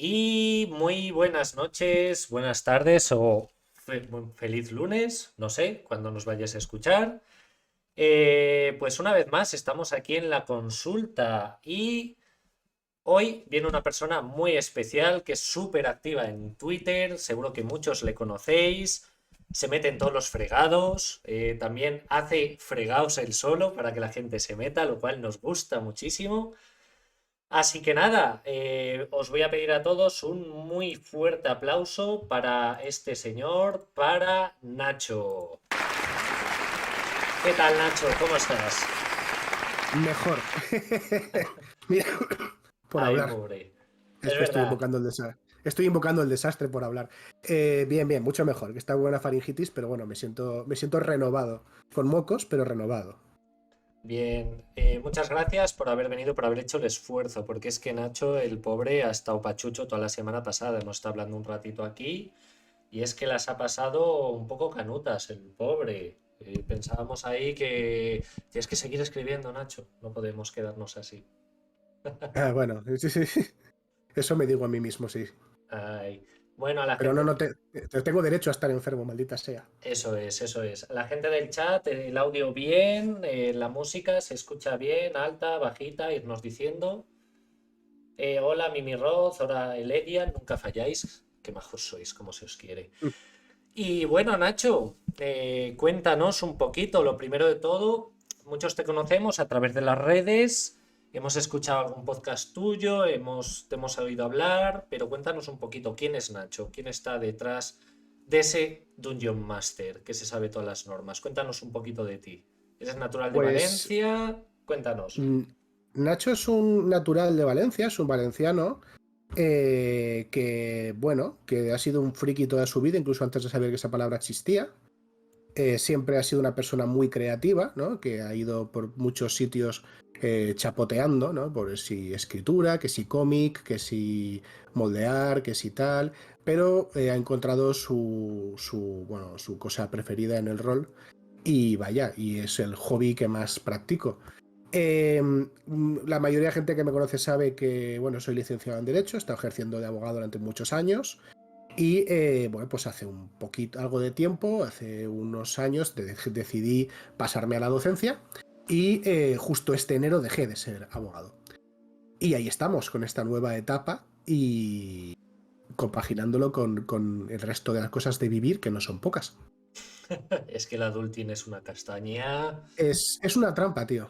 y muy buenas noches, buenas tardes o feliz lunes, no sé, cuando nos vayas a escuchar. Pues una vez más estamos aquí en la consulta y hoy viene una persona muy especial que es súper activa en Twitter, seguro que muchos le conocéis, se mete en todos los fregados, también hace fregados él solo para que la gente se meta, lo cual nos gusta muchísimo. Así que nada, os voy a pedir a todos un muy fuerte aplauso para este señor, para Nacho. ¿Qué tal, Nacho? ¿Cómo estás? Mejor. Mira, por Ay, hablar. pobre. Es Es que estoy verdad. invocando el desastre. Estoy invocando el desastre por hablar. Bien, bien, mucho mejor. Que está buena faringitis, pero bueno, me siento renovado. Con mocos, pero renovado. Bien, muchas gracias por haber venido, por haber hecho el esfuerzo, porque es que Nacho, el pobre, ha estado pachucho toda la semana pasada. Hemos estado hablando un ratito aquí y es que las ha pasado un poco canutas, el pobre. Pensábamos ahí que tienes que seguir escribiendo, Nacho. No podemos quedarnos así. Ah, bueno, sí, sí, sí. Eso me digo a mí mismo, sí. Ay. Bueno, a la Pero no, gente, no tengo derecho a estar enfermo, maldita sea. eso es, eso es. A la gente del chat, el audio bien, la música se escucha bien, alta, bajita, irnos diciendo. Hola Mimi Roz, hola Eledia, nunca falláis. Qué majos sois, como se os quiere. Y bueno, Nacho, cuéntanos un poquito, lo primero de todo, muchos te conocemos a través de las redes, hemos escuchado algún podcast tuyo, te hemos oído hablar, pero cuéntanos un poquito, ¿quién es Nacho? ¿Quién está detrás de ese Dungeon Master que se sabe todas las normas? Cuéntanos un poquito de ti. ¿Eres natural de Pues Valencia? Cuéntanos. mm, Nacho es un natural de Valencia, es un valenciano que, bueno, que ha sido un friki toda su vida, incluso antes de saber que esa palabra existía. Siempre ha sido una persona muy creativa, ¿no? Que ha ido por muchos sitios chapoteando, ¿no? Por si escritura, que si cómic, que si moldear, que si tal, pero ha encontrado bueno, su cosa preferida en el rol y vaya, y es el hobby que más practico. La mayoría de gente que me conoce sabe que, bueno, soy licenciado en Derecho, he estado ejerciendo de abogado durante muchos años. Y bueno, pues hace un poquito, algo de tiempo, hace unos años, decidí pasarme a la docencia y justo este enero dejé de ser abogado. Y ahí estamos, con esta nueva etapa y compaginándolo con el resto de las cosas de vivir, que no son pocas. Es que el adulting es una castaña Es una trampa, tío.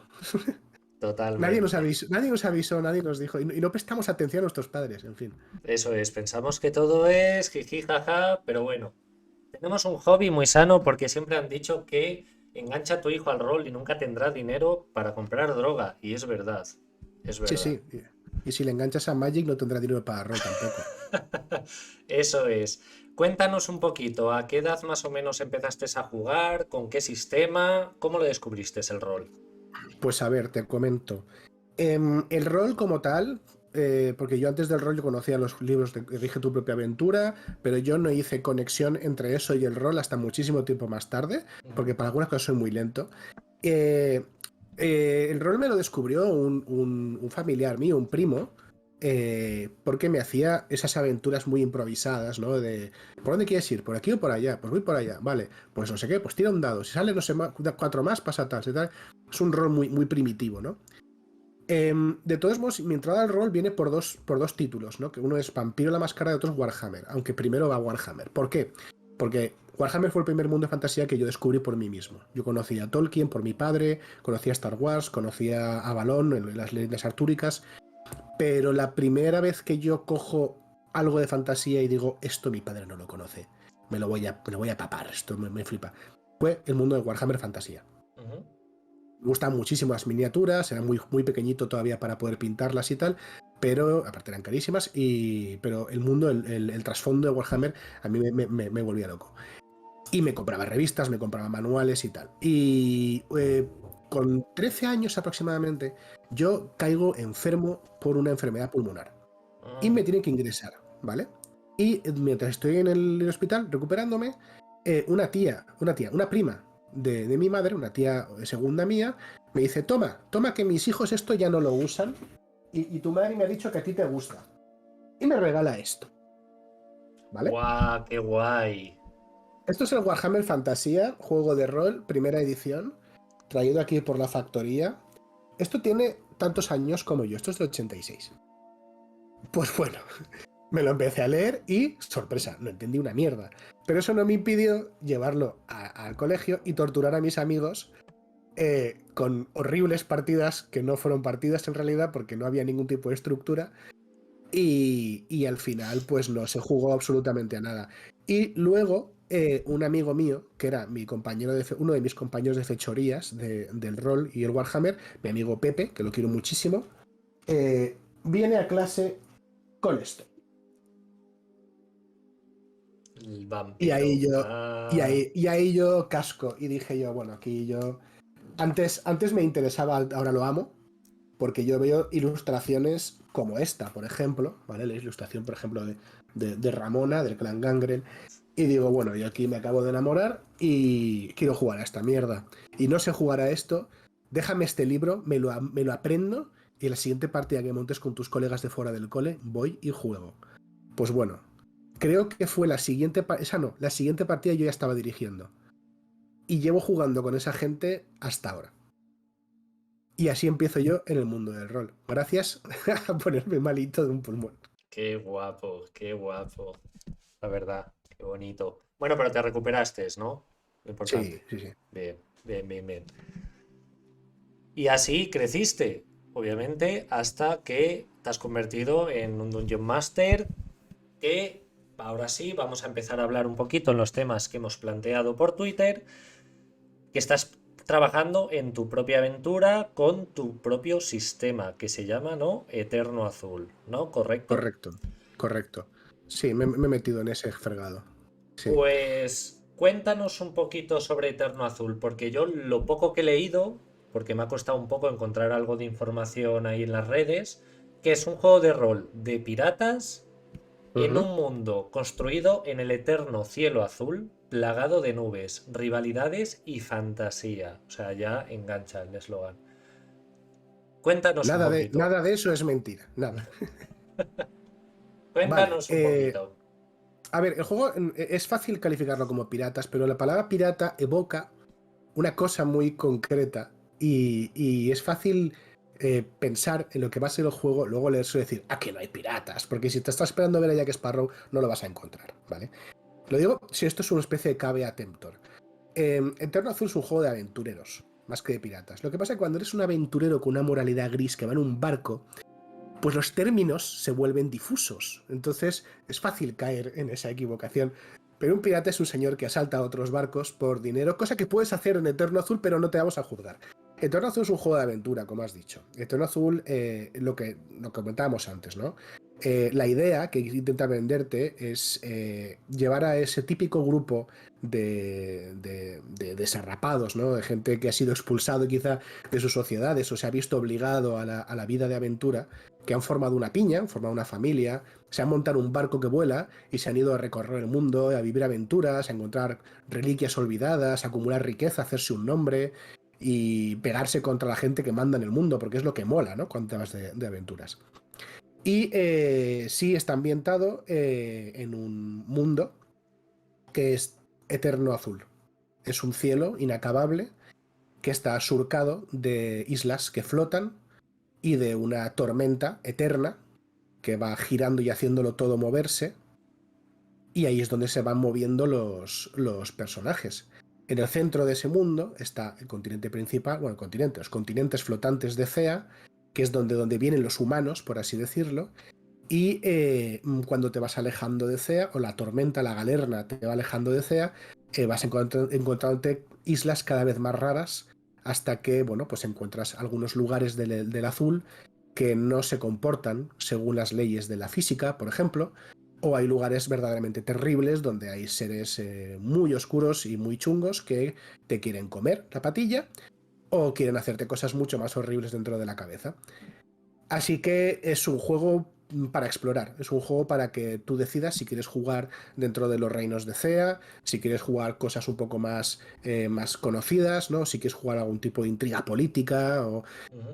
totalmente. Nadie nos avisó, nadie nos dijo, y no prestamos atención a nuestros padres, en fin. Eso es, pensamos que todo es jiji, jaja, pero bueno, tenemos un hobby muy sano porque siempre han dicho que engancha a tu hijo al rol y nunca tendrá dinero para comprar droga. Y es verdad, es Sí, verdad. sí. Y si le enganchas a Magic no tendrá dinero para rol tampoco. Eso es. Cuéntanos un poquito, ¿a qué edad más o menos empezaste a jugar? ¿Con qué sistema? ¿Cómo lo descubriste el rol? Pues a ver, te comento. El rol como tal, porque yo antes del rol yo conocía los libros de Elige tu propia aventura, pero yo no hice conexión entre eso y el rol hasta muchísimo tiempo más tarde, Ujú. porque para algunas cosas soy muy lento. Eh, el rol me lo descubrió un familiar mío, un primo, porque me hacía esas aventuras muy improvisadas, ¿no? De, ¿por dónde quieres ir? ¿Por aquí o por allá? Pues voy por allá, vale. Pues no sé qué, pues tira un dado. Si sale, no sé, cuatro más, pasa tal, tal. Es un rol muy, muy primitivo, ¿no? De todos modos, mi entrada al rol viene por dos títulos, ¿no? Que uno es Vampiro la Máscara y otro es Warhammer, aunque primero va Warhammer. ¿Por qué? Porque Warhammer fue el primer mundo de fantasía que yo descubrí por mí mismo. Yo conocía a Tolkien por mi padre, conocía a Star Wars, conocía a Avalon en las leyendas artúricas, pero la primera vez que yo cojo algo de fantasía y digo, esto mi padre no lo conoce, me lo voy a papar, esto me flipa, fue el mundo de Warhammer Fantasía. Ujú. Me gustan muchísimo las miniaturas, era muy, muy pequeñito todavía para poder pintarlas y tal, pero aparte eran carísimas, pero el mundo, el trasfondo de Warhammer a mí me volvía loco. Y me compraba revistas, me compraba manuales y tal. Y con 13 años aproximadamente, yo caigo enfermo por una enfermedad pulmonar y Mm. me tienen que ingresar, ¿vale? Y mientras estoy en el hospital recuperándome, una prima de mi madre, una tía segunda mía, me dice, toma, toma que mis hijos esto ya no lo usan y tu madre me ha dicho que a ti te gusta. y me regala esto, ¿vale? ¡Guau! ¡Qué guay! Esto es el Warhammer Fantasía, juego de rol, primera edición, traído aquí por la factoría. Esto tiene tantos años como yo, esto es del 86. Pues bueno, me lo empecé a leer y, sorpresa, no entendí una mierda. Pero eso no me impidió llevarlo al colegio y torturar a mis amigos con horribles partidas que no fueron partidas en realidad porque no había ningún tipo de estructura y al final pues no se jugó absolutamente a nada. Y luego un amigo mío, que era mi compañero uno de mis compañeros de fechorías del rol y el Warhammer, mi amigo Pepe, que lo quiero muchísimo, viene a clase con esto. El Y vampiro. ahí yo, Ah, y ahí yo casco y dije yo, bueno, aquí yo... Antes me interesaba, ahora lo amo, porque yo veo ilustraciones como esta, por ejemplo, ¿vale? La ilustración, por ejemplo, de Ramona, del clan Gangrel, y digo, bueno, yo aquí me acabo de enamorar y quiero jugar a esta mierda. Y no sé jugar a esto, déjame este libro, me lo aprendo, y en la siguiente partida que montes con tus colegas de fuera del cole, voy y juego. Pues bueno, creo que fue la siguiente, esa no, la siguiente partida yo ya estaba dirigiendo. Y llevo jugando con esa gente hasta ahora. Y así empiezo yo en el mundo del rol. Gracias a ponerme malito de un pulmón. qué guapo, qué guapo. La verdad, qué bonito. Bueno, pero te recuperaste, ¿no? Lo importante. Sí, sí, sí. Bien, bien, bien, bien. Y así creciste, obviamente, hasta que te has convertido en un Dungeon Master, que ahora sí vamos a empezar a hablar un poquito en los temas que hemos planteado por Twitter, que estás trabajando en tu propia aventura con tu propio sistema, que se llama, ¿no? Eterno Azul, ¿no? ¿Correcto? Correcto, correcto. Sí, me he metido en ese fregado. Sí. Pues cuéntanos un poquito sobre Eterno Azul, porque yo lo poco que he leído, porque me ha costado un poco encontrar algo de información ahí en las redes, que es un juego de rol de piratas en Ujú. un mundo construido en el eterno cielo azul, plagado de nubes, rivalidades y fantasía. O sea, ya engancha el eslogan. Cuéntanos un poquito. Nada de eso es mentira. Nada. Vale. Cuéntanos un poquito. A ver, el juego es fácil calificarlo como piratas, pero la palabra pirata evoca una cosa muy concreta y es fácil pensar en lo que va a ser el juego, luego leerse y decir, ah, que no hay piratas, porque si te estás esperando ver a Jack Sparrow, no lo vas a encontrar, ¿vale? Lo digo si esto es una especie de cave Temptor. Eterno Azul es un juego de aventureros, más que de piratas. Lo que pasa es que cuando eres un aventurero con una moralidad gris que va en un barco, pues los términos se vuelven difusos. Entonces es fácil caer en esa equivocación. Pero un pirata es un señor que asalta a otros barcos por dinero, cosa que puedes hacer en Eterno Azul, pero no te vamos a juzgar. Eterno Azul es un juego de aventura, como has dicho. Eterno Azul, lo que comentábamos antes, ¿no? La idea que intenta venderte es llevar a ese típico grupo de desarrapados, ¿no? De gente que ha sido expulsado quizá de sus sociedades o se ha visto obligado a la vida de aventura, que han formado una piña, han formado una familia, se han montado un barco que vuela y se han ido a recorrer el mundo, a vivir aventuras, a encontrar reliquias olvidadas, a acumular riqueza, a hacerse un nombre y pegarse contra la gente que manda en el mundo, porque es lo que mola, ¿no? Cuando te vas de aventuras. Y sí está ambientado en un mundo que es eterno azul. Es un cielo inacabable que está surcado de islas que flotan y de una tormenta eterna que va girando y haciéndolo todo moverse. Y ahí es donde se van moviendo los personajes. En el centro de ese mundo está el continente principal, bueno, el continente, los continentes flotantes de Cea, que es donde vienen los humanos, por así decirlo, y cuando te vas alejando de Cea, o la tormenta, la galerna te va alejando de Cea, vas encontrándote islas cada vez más raras hasta que, bueno, pues encuentras algunos lugares del azul que no se comportan según las leyes de la física, por ejemplo, o hay lugares verdaderamente terribles donde hay seres muy oscuros y muy chungos que te quieren comer la patilla o quieren hacerte cosas mucho más horribles dentro de la cabeza. Así que es un juego para explorar. Es un juego para que tú decidas si quieres jugar dentro de los reinos de Cea, si quieres jugar cosas un poco más conocidas, ¿no? Si quieres jugar algún tipo de intriga política Ujú.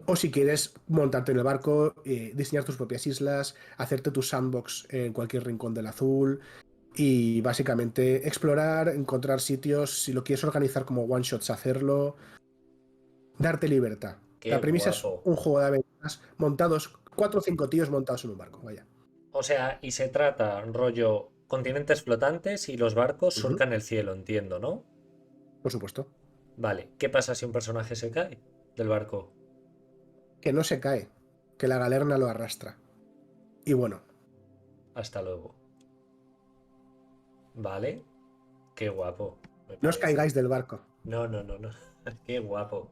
o si quieres montarte en el barco, diseñar tus propias islas, hacerte tu sandbox en cualquier rincón del azul y básicamente explorar, encontrar sitios, si lo quieres organizar como one shots, hacerlo, darte libertad. Qué La premisa es guapo. un juego de aventuras montados, 4 o 5 tíos montados en un barco, vaya. O sea, y se trata, rollo, continentes flotantes y los barcos Ujú. surcan el cielo, entiendo, ¿no? Por supuesto. Vale, ¿qué pasa si un personaje se cae del barco? Que no se cae, que la galerna lo arrastra. Y bueno, Hasta luego. Vale, qué guapo, me no os parece. caigáis del barco. No, no, no, no. Qué guapo.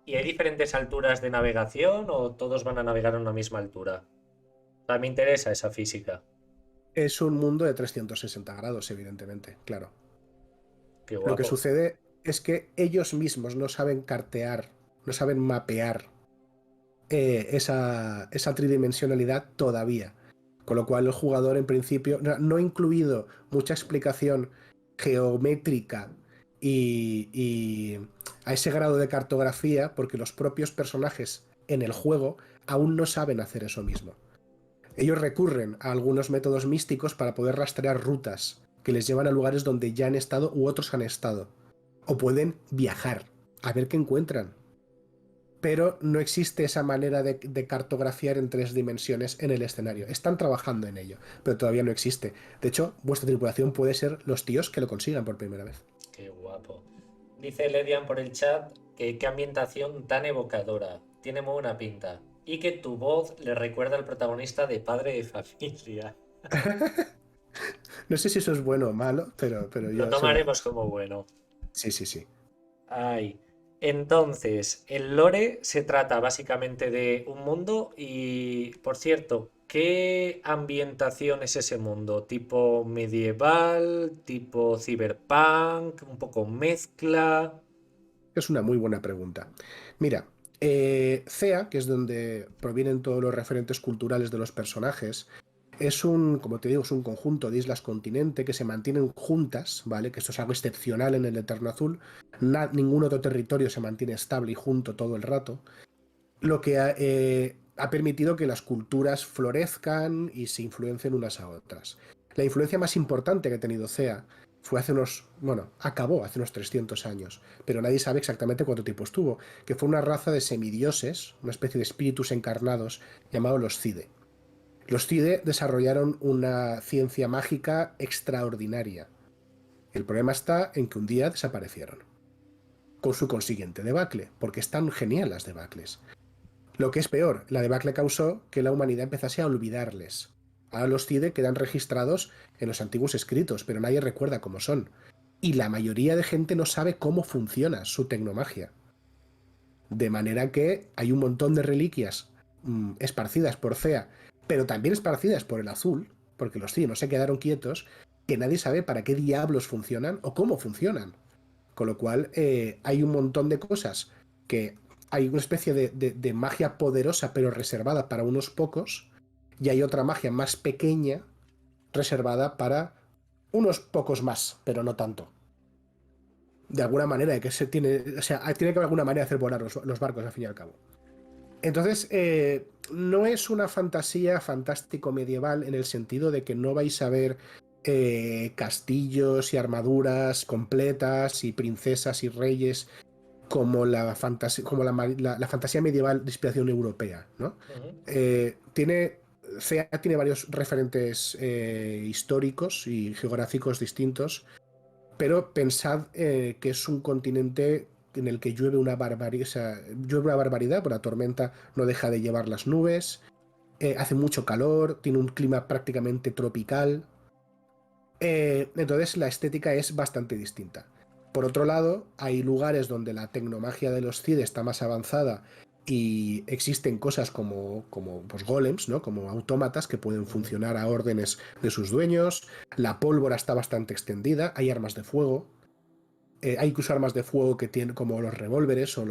¿Y hay diferentes alturas de navegación o todos van a navegar a una misma altura? O sea, me interesa esa física. Es un mundo de 360 grados, evidentemente, claro. Qué Lo que guapo. sucede es que ellos mismos no saben cartear, no saben mapear esa tridimensionalidad todavía. Con lo cual el jugador en principio no ha incluido mucha explicación geométrica y a ese grado de cartografía porque los propios personajes en el juego aún no saben hacer eso mismo. Ellos recurren a algunos métodos místicos para poder rastrear rutas que les llevan a lugares donde ya han estado u otros han estado. O pueden viajar a ver qué encuentran, pero no existe esa manera de cartografiar en 3 dimensiones en el escenario. Están trabajando en ello, pero todavía no existe. De hecho, vuestra tripulación puede ser los tíos que lo consigan por primera vez. Qué guapo. Dice Ledian por el chat que qué ambientación tan evocadora. Tiene muy buena pinta. Y que tu voz le recuerda al protagonista de Padre de Familia. No sé si eso es bueno o malo, pero Lo yo se lo... tomaremos como bueno. Sí, sí, sí. Ay. Entonces, el lore se trata básicamente de un mundo y, por cierto, ¿qué ambientación es ese mundo? ¿Tipo medieval? ¿Tipo cyberpunk? ¿Un poco mezcla? Es una muy buena pregunta. Mira, CEA, que es donde provienen todos los referentes culturales de los personajes, es un, como te digo, es un conjunto de islas continente que se mantienen juntas, ¿vale? Que esto es algo excepcional en el Eterno Azul. Ningún otro territorio se mantiene estable y junto todo el rato, lo que ha permitido que las culturas florezcan y se influencien unas a otras. La influencia más importante que ha tenido CEA fue hace unos, bueno, acabó hace unos 300 años, pero nadie sabe exactamente cuánto tiempo estuvo, que fue una raza de semidioses, una especie de espíritus encarnados llamados los Cide. Los Cide desarrollaron una ciencia mágica extraordinaria. El problema está en que un día desaparecieron, con su consiguiente debacle, porque están genial las debacles. Lo que es peor, la debacle causó que la humanidad empezase a olvidarles. Ahora los Cide quedan registrados en los antiguos escritos, pero nadie recuerda cómo son. Y la mayoría de gente no sabe cómo funciona su tecnomagia. De manera que hay un montón de reliquias esparcidas por Cea, pero también esparcidas por el azul, porque los Cide no se quedaron quietos, que nadie sabe para qué diablos funcionan o cómo funcionan. Con lo cual hay un montón de cosas que hay una especie de magia poderosa pero reservada para unos pocos y hay otra magia más pequeña reservada para unos pocos más, pero no tanto. De alguna manera, que se tiene, o sea, tiene que haber alguna manera de hacer volar los barcos al fin y al cabo. Entonces, no es una fantasía fantástico medieval en el sentido de que no vais a ver castillos y armaduras completas y princesas y reyes como la fantasía medieval de inspiración europea, ¿no? Ujú. CEA tiene varios referentes históricos y geográficos distintos, pero pensad que es un continente en el que llueve una barbaridad, o sea, llueve una barbaridad, por la tormenta no deja de llevar las nubes, hace mucho calor, tiene un clima prácticamente tropical, entonces la estética es bastante distinta. Por otro lado, hay lugares donde la tecnomagia de los Cid está más avanzada y existen cosas como pues, golems, ¿no? Como autómatas que pueden Ujú. funcionar a órdenes de sus dueños. La pólvora está bastante extendida, hay armas de fuego. Hay incluso armas de fuego que tienen como los revólveres o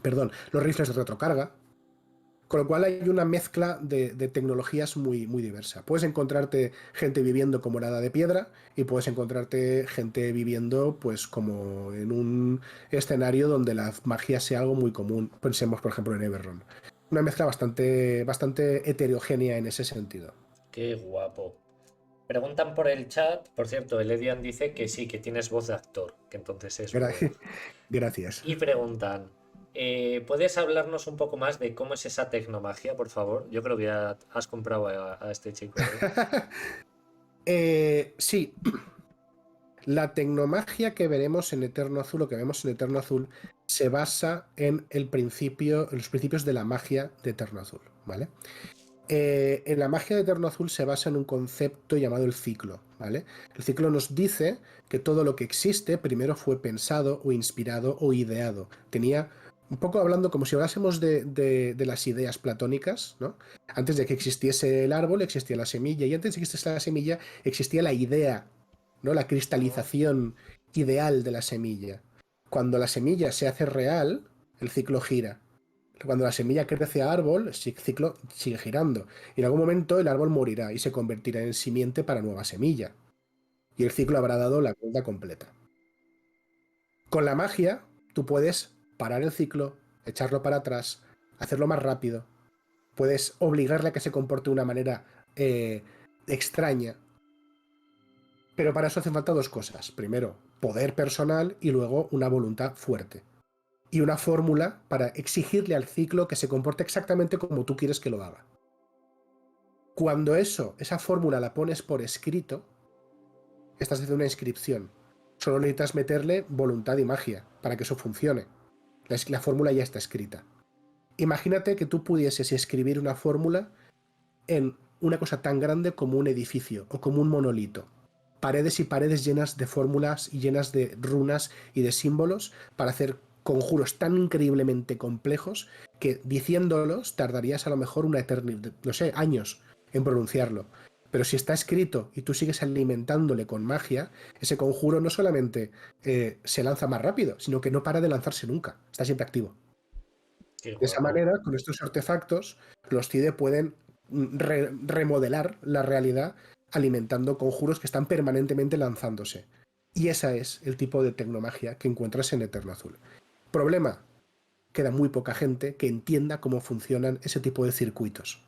perdón, los rifles de retrocarga. Con lo cual hay una mezcla de tecnologías muy diversa. Puedes encontrarte gente viviendo como la Edad de Piedra y puedes encontrarte gente viviendo pues como en un escenario donde la magia sea algo muy común. Pensemos, por ejemplo, en Everron. Una mezcla bastante heterogénea en ese sentido. Qué guapo. Preguntan por el chat, por cierto, el Edian dice que sí, que tienes voz de actor, que entonces es muy Gra- bueno. Gracias. Y preguntan, ¿puedes hablarnos un poco más de cómo es esa tecnomagia, por favor? Yo creo que ya has comprado a este chico, ¿eh? Sí, la tecnomagia que veremos en Eterno Azul, o que vemos en Eterno Azul, se basa en en los principios de la magia de Eterno Azul, ¿vale? En la magia de Eterno Azul se basa en un concepto llamado el ciclo, ¿vale? El ciclo nos dice que todo lo que existe primero fue pensado o inspirado o ideado. Tenía, un poco hablando como si hablásemos de las ideas platónicas, ¿no? Antes de que existiese el árbol existía la semilla y antes de que existiese la semilla existía la idea, ¿no? La Oh, cristalización ideal de la semilla. Cuando la semilla se hace real, el ciclo gira. Cuando la semilla crece a árbol, el ciclo sigue girando. Y en algún momento el árbol morirá y se convertirá en simiente para nueva semilla. Y el ciclo habrá dado la vuelta completa. Con la magia, tú puedes parar el ciclo, echarlo para atrás, hacerlo más rápido. Puedes obligarle a que se comporte de una manera extraña. Pero para eso hacen falta dos cosas. Primero, poder personal y luego una voluntad fuerte. Y una fórmula para exigirle al ciclo que se comporte exactamente como tú quieres que lo haga. Cuando esa fórmula la pones por escrito, estás haciendo una inscripción. Solo necesitas meterle voluntad y magia para que eso funcione. La fórmula ya está escrita. Imagínate que tú pudieses escribir una fórmula en una cosa tan grande como un edificio o como un monolito. Paredes y paredes llenas de fórmulas y llenas de runas y de símbolos para hacer conjuros tan increíblemente complejos que diciéndolos tardarías a lo mejor una eternidad, no sé, años en pronunciarlo. Pero si está escrito y tú sigues alimentándole con magia, ese conjuro no solamente se lanza más rápido, sino que no para de lanzarse nunca. Está siempre activo. qué De esa guapo. manera, con estos artefactos, los CIDE pueden remodelar la realidad alimentando conjuros que están permanentemente lanzándose. Y ese es el tipo de tecnomagia que encuentras en Eterno Azul. Problema, queda muy poca gente que entienda cómo funcionan ese tipo de circuitos.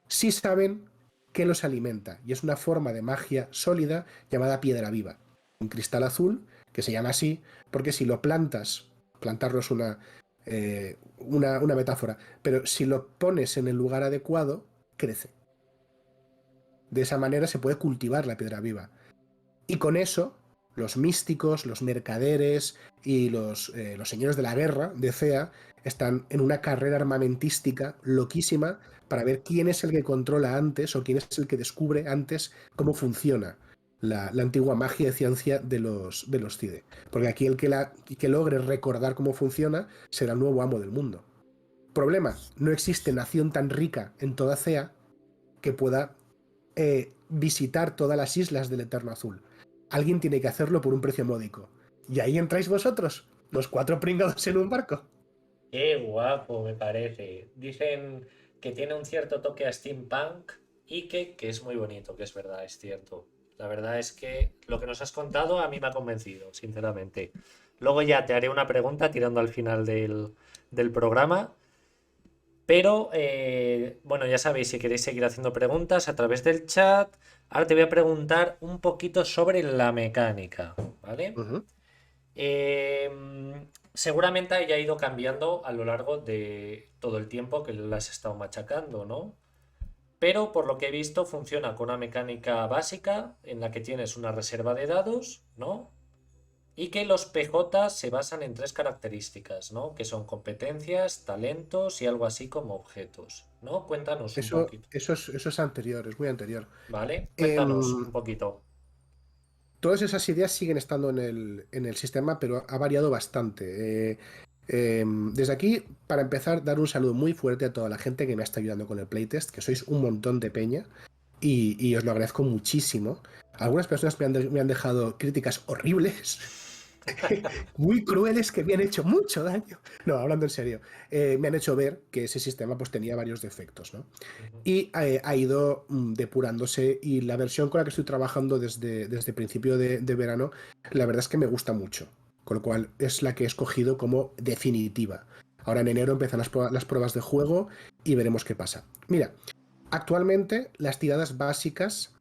Sí saben qué los alimenta, y es una forma de magia sólida llamada piedra viva. Un cristal azul, que se llama así, porque si lo plantas, plantarlo es una metáfora, pero si lo pones en el lugar adecuado, crece. De esa manera se puede cultivar la piedra viva. Y con eso, los místicos, los mercaderes y los señores de la guerra de Cea están en una carrera armamentística loquísima para ver quién es el que controla antes o quién es el que descubre antes cómo funciona la antigua magia y ciencia de los CIDE. Porque aquí que logre recordar cómo funciona será el nuevo amo del mundo. Problema, no existe nación tan rica en toda Cea que pueda visitar todas las islas del Eterno Azul. Alguien tiene que hacerlo por un precio módico. Y ahí entráis vosotros, los cuatro pringados en un barco. Qué guapo me parece. Dicen que tiene un cierto toque a steampunk y que es muy bonito, que es verdad, es cierto. La verdad es que lo que nos has contado a mí me ha convencido, sinceramente. Luego ya te haré una pregunta tirando al final del programa. Pero bueno, ya sabéis, si queréis seguir haciendo preguntas a través del chat. Ahora te voy a preguntar un poquito sobre la mecánica, ¿vale? Ujú. Seguramente haya ido cambiando a lo largo de todo el tiempo que la has estado machacando, ¿no? Pero por lo que he visto funciona con una mecánica básica en la que tienes una reserva de dados, ¿no? Y que los PJ se basan en tres características, ¿no? Que son competencias, talentos y algo así como objetos, ¿no? Cuéntanos un poquito, Eso es anterior, es muy anterior. ¿vale? Cuéntanos Em, un poquito. Todas esas ideas siguen estando en el sistema, pero ha variado bastante. Desde aquí, para empezar, dar un saludo muy fuerte a toda la gente que me está ayudando con el playtest, que sois un montón de peña y os lo agradezco muchísimo. Algunas personas me han dejado críticas horribles Muy crueles que me han hecho mucho daño. No, hablando en serio, me han hecho ver que ese sistema pues tenía varios defectos, ¿no? Ujú, Y ha ido depurándose y la versión con la que estoy trabajando desde principio de verano, la verdad es que me gusta mucho, con lo cual es la que he escogido como definitiva. Ahora en enero empiezan las pruebas de juego y veremos qué pasa. Mira, actualmente las tiradas básicas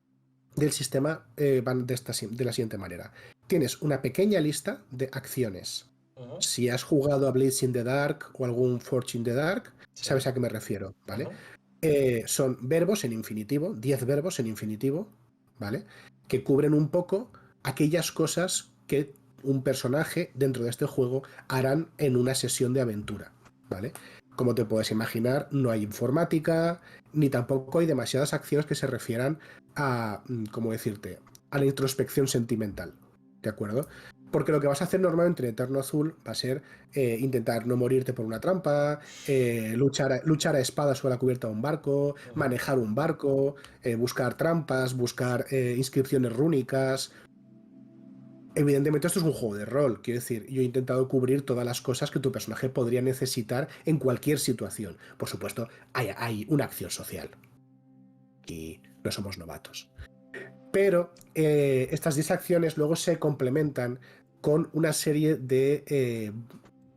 del sistema van de la siguiente manera. Tienes una pequeña lista de acciones. ujú, Si has jugado a Blades in the Dark o algún Forge in the Dark, sabes sí, a qué me refiero, ¿vale? ujú, Son verbos en infinitivo, 10 verbos en infinitivo, ¿vale? Que cubren un poco aquellas cosas que un personaje dentro de este juego harán en una sesión de aventura, ¿vale? Como te puedes imaginar, no hay informática, ni tampoco hay demasiadas acciones que se refieran a, ¿cómo decirte?, a la introspección sentimental, ¿de acuerdo? Porque lo que vas a hacer normalmente en Eterno Azul va a ser intentar no morirte por una trampa, luchar a espada sobre la cubierta de un barco, ujú. manejar un barco, buscar trampas, buscar inscripciones rúnicas. Evidentemente esto es un juego de rol, quiero decir, yo he intentado cubrir todas las cosas que tu personaje podría necesitar en cualquier situación. Por supuesto, hay una acción social y no somos novatos. Pero estas 10 acciones luego se complementan con una serie de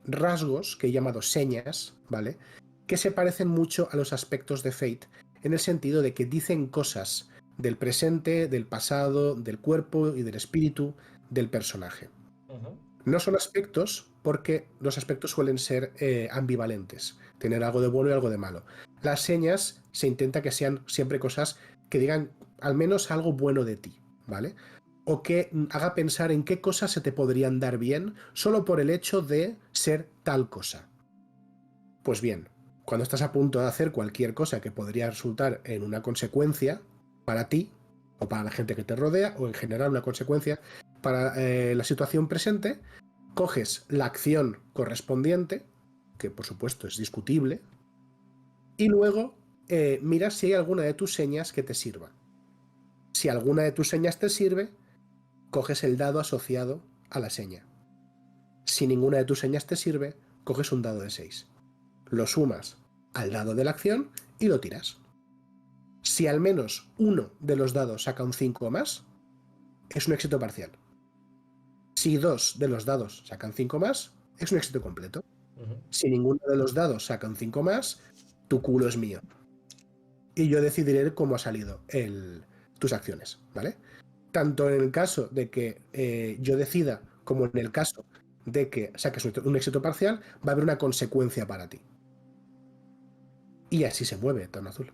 rasgos que he llamado señas, ¿vale? Que se parecen mucho a los aspectos de Fate, en el sentido de que dicen cosas del presente, del pasado, del cuerpo y del espíritu del personaje. Ujú. No son aspectos porque los aspectos suelen ser ambivalentes, tener algo de bueno y algo de malo. Las señas se intenta que sean siempre cosas que digan al menos algo bueno de ti, ¿vale? O que haga pensar en qué cosas se te podrían dar bien solo por el hecho de ser tal cosa. Pues bien, cuando estás a punto de hacer cualquier cosa que podría resultar en una consecuencia para ti o para la gente que te rodea o en general una consecuencia para la situación presente, coges la acción correspondiente, que por supuesto es discutible, y luego miras si hay alguna de tus señas que te sirva. Si alguna de tus señas te sirve, coges el dado asociado a la seña. Si ninguna de tus señas te sirve, coges un dado de 6. Lo sumas al dado de la acción y lo tiras. Si al menos uno de los dados saca un 5 o más, es un éxito parcial. Si dos de los dados sacan 5 más, es un éxito completo. Ujú. Si ninguno de los dados saca un 5 más, tu culo es mío. Y yo decidiré cómo ha salido tus acciones, ¿vale? Tanto en el caso de que yo decida, como en el caso de que saques un éxito parcial, va a haber una consecuencia para ti. Y así se mueve Tono Azul.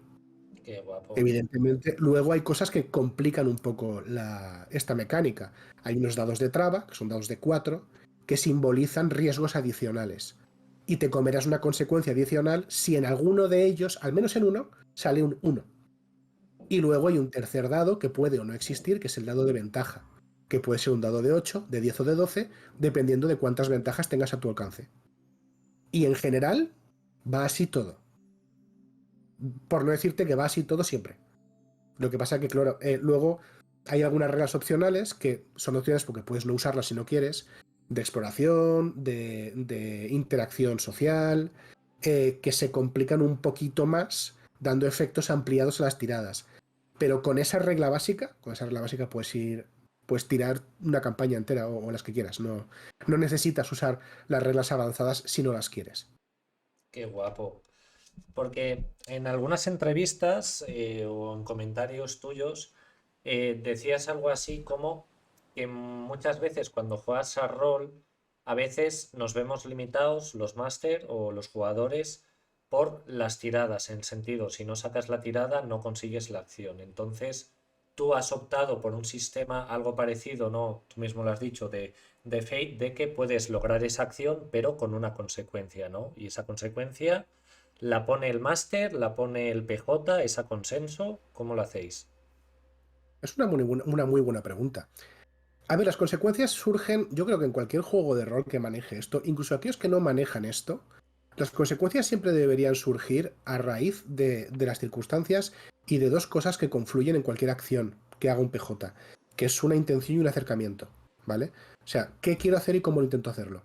Qué guapo. Evidentemente, luego hay cosas que complican un poco esta mecánica. Hay unos dados de traba, que son dados de 4, que simbolizan riesgos adicionales. Y te comerás una consecuencia adicional si en alguno de ellos, al menos en uno, sale un 1. Y luego hay un tercer dado que puede o no existir, que es el dado de ventaja, que puede ser un dado de 8, de 10 o de 12, dependiendo de cuántas ventajas tengas a tu alcance. Y en general, va así todo. Por no decirte que va así todo siempre. Lo que pasa es que, claro, luego hay algunas reglas opcionales que son opciones porque puedes no usarlas si no quieres, de exploración, de interacción social, que se complican un poquito más, dando efectos ampliados a las tiradas. Pero con esa regla básica puedes tirar una campaña entera o las que quieras. No, no necesitas usar las reglas avanzadas si no las quieres. Qué guapo. Porque en algunas entrevistas o en comentarios tuyos decías algo así como que muchas veces cuando juegas a rol, a veces nos vemos limitados los máster o los jugadores por las tiradas, en sentido, si no sacas la tirada no consigues la acción. Entonces, tú has optado por un sistema algo parecido, ¿no? Tú mismo lo has dicho, de Fate, de que puedes lograr esa acción, pero con una consecuencia, ¿no? Y esa consecuencia la pone el máster, la pone el PJ, esa consenso, ¿cómo lo hacéis? Es una muy buena pregunta. A ver, las consecuencias surgen, yo creo que en cualquier juego de rol que maneje esto, incluso aquellos que no manejan esto, las consecuencias siempre deberían surgir a raíz de las circunstancias y de dos cosas que confluyen en cualquier acción que haga un PJ, que es una intención y un acercamiento. ¿vale? O sea, ¿qué quiero hacer y cómo lo intento hacerlo?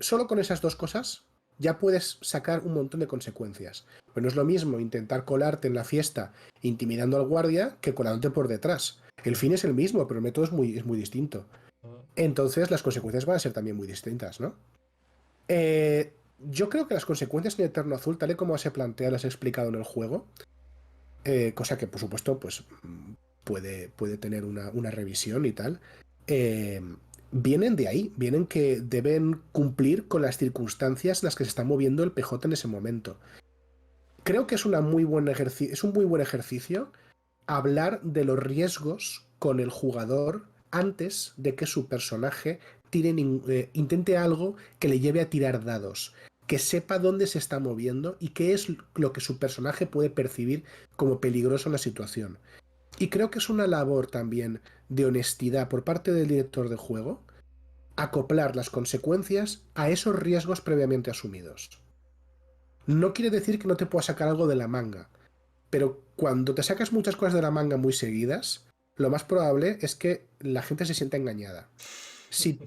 Solo con esas dos cosas ya puedes sacar un montón de consecuencias. Pero no es lo mismo intentar colarte en la fiesta intimidando al guardia que colándote por detrás. El fin es el mismo, pero el método es muy distinto. Entonces las consecuencias van a ser también muy distintas, ¿no? Yo creo que las consecuencias en Eterno Azul, tal y como se plantea, las he explicado en el juego, cosa que por supuesto pues puede tener una revisión y tal, eh, vienen de ahí, vienen que deben cumplir con las circunstancias en las que se está moviendo el PJ en ese momento. Creo que es, es un muy buen ejercicio hablar de los riesgos con el jugador antes de que su personaje intente algo que le lleve a tirar dados, que sepa dónde se está moviendo y qué es lo que su personaje puede percibir como peligroso en la situación. Y creo que es una labor también de honestidad por parte del director de juego acoplar las consecuencias a esos riesgos previamente asumidos. No quiere decir que no te puedas sacar algo de la manga, pero cuando te sacas muchas cosas de la manga muy seguidas, lo más probable es que la gente se sienta engañada. Si,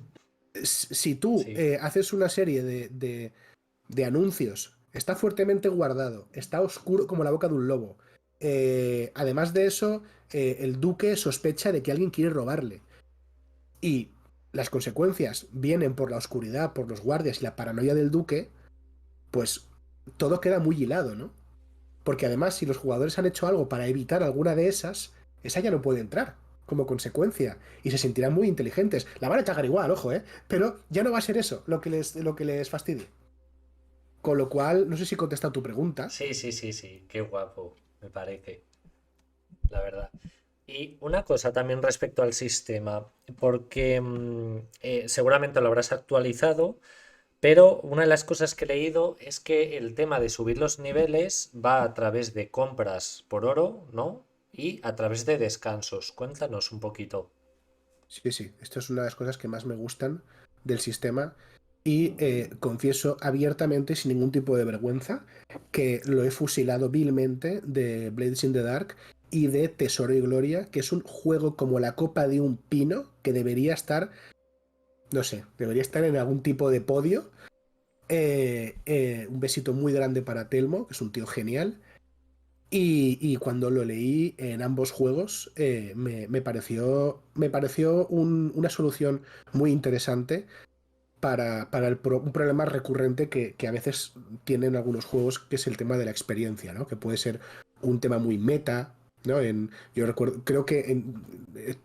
si tú Sí. haces una serie de anuncios, está fuertemente guardado, está oscuro como la boca de un lobo. Además de eso, el duque sospecha de que alguien quiere robarle. Y las consecuencias vienen por la oscuridad, por los guardias y la paranoia del duque, pues todo queda muy hilado, ¿no? Porque además, si los jugadores han hecho algo para evitar alguna de esas, esa ya no puede entrar como consecuencia. Y se sentirán muy inteligentes. La van a cagar igual, ojo, ¿eh? Pero ya no va a ser eso lo que les fastidie. Con lo cual, no sé si he contestado tu pregunta. Sí, sí, sí, sí, qué guapo, me parece, la verdad. Y una cosa también respecto al sistema, porque seguramente lo habrás actualizado, pero una de las cosas que he leído es que el tema de subir los niveles va a través de compras por oro, ¿no? Y a través de descansos. Cuéntanos un poquito. Sí, sí, esto es una de las cosas que más me gustan del sistema y confieso abiertamente, sin ningún tipo de vergüenza, que lo he fusilado vilmente de Blades in the Dark y de Tesoro y Gloria, que es un juego como la copa de un pino que debería estar, no sé, debería estar en algún tipo de podio. Un besito muy grande para Telmo, que es un tío genial. Y cuando lo leí en ambos juegos, me pareció una solución muy interesante para un problema recurrente que a veces tienen algunos juegos, que es el tema de la experiencia, ¿no? Que puede ser un tema muy meta, ¿no? Yo recuerdo, creo que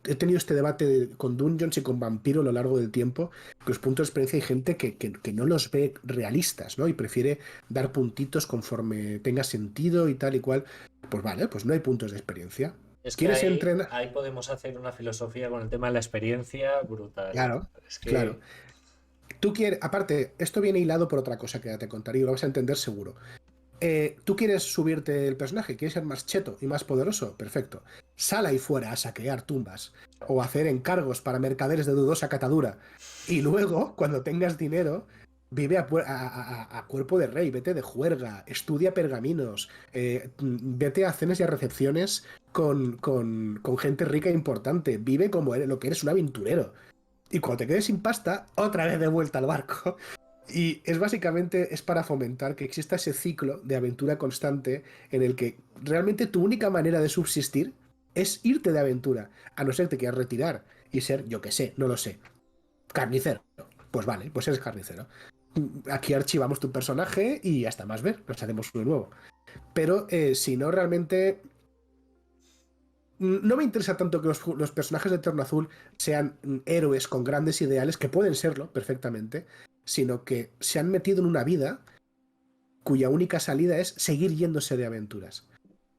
he tenido este debate con Dungeons y con Vampiro a lo largo del tiempo, que los puntos de experiencia hay gente que no los ve realistas, ¿no? Y prefiere dar puntitos conforme tenga sentido y tal y cual. Pues vale, pues no hay puntos de experiencia. Es que ¿Quieres ahí, entrenar? ahí podemos hacer una filosofía con el tema de la experiencia brutal. Claro, Es claro. que Tú quieres, aparte, esto viene hilado por otra cosa que ya te contaré y lo vas a entender seguro. Tú quieres subirte el personaje, quieres ser más cheto y más poderoso, perfecto. Sal ahí fuera a saquear tumbas o hacer encargos para mercaderes de dudosa catadura. Y luego, cuando tengas dinero, vive a cuerpo de rey, vete de juerga, estudia pergaminos, vete a cenas y a recepciones con gente rica e importante. Vive como lo que eres un aventurero. Y cuando te quedes sin pasta, otra vez de vuelta al barco. Y es básicamente es para fomentar que exista ese ciclo de aventura constante en el que realmente tu única manera de subsistir es irte de aventura, a no ser que te quieras retirar y ser, yo qué sé, no lo sé, carnicero. Pues vale, pues eres carnicero. Aquí archivamos tu personaje y hasta más ver, nos hacemos uno nuevo. Pero si no, realmente no me interesa tanto que los personajes de Eterno Azul sean héroes con grandes ideales, que pueden serlo perfectamente, sino que se han metido en una vida cuya única salida es seguir yéndose de aventuras.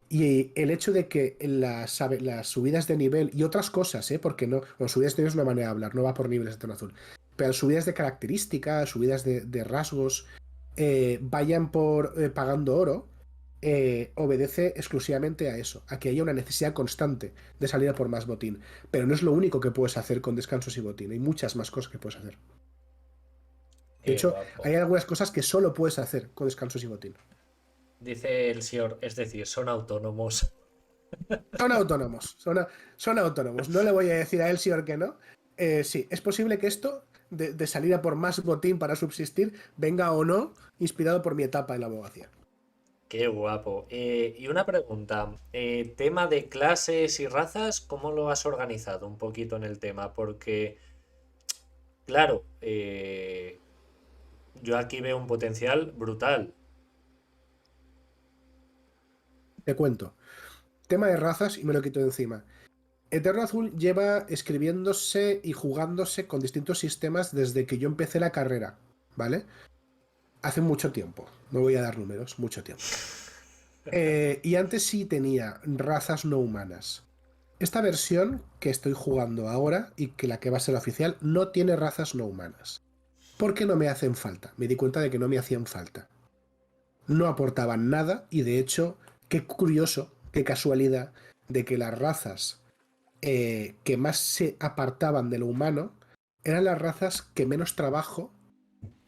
Y el hecho de que las subidas de nivel y otras cosas, porque no, bueno, subidas de nivel es una manera de hablar, no va por niveles de Eterno Azul, pero subidas de características, subidas de rasgos, vayan por pagando oro, obedece exclusivamente a eso, a que haya una necesidad constante de salir a por más botín. Pero no es lo único que puedes hacer con descansos y botín, hay muchas más cosas que puedes hacer. De qué hecho, hay guapo. algunas cosas que solo puedes hacer con descansos y botín. Dice el señor, es decir, son autónomos. Son autónomos, son autónomos. No le voy a decir a él sí o que no, Sí, es posible que esto, de salir a por más botín para subsistir, venga o no inspirado por mi etapa en la abogacía. Qué guapo. Y una pregunta, tema de clases y razas, ¿cómo lo has organizado un poquito en el tema? Porque, claro, yo aquí veo un potencial brutal. Te cuento. Tema de razas y me lo quito de encima. Eterno Azul lleva escribiéndose y jugándose con distintos sistemas desde que yo empecé la carrera, ¿vale? Hace mucho tiempo. No voy a dar números, mucho tiempo. Y antes sí tenía razas no humanas. Esta versión que estoy jugando ahora y que la que va a ser la oficial no tiene razas no humanas. Porque no me hacen falta. Me di cuenta de que no me hacían falta. No aportaban nada y de hecho, qué curioso, qué casualidad de que las razas que más se apartaban de lo humano eran las razas que menos trabajo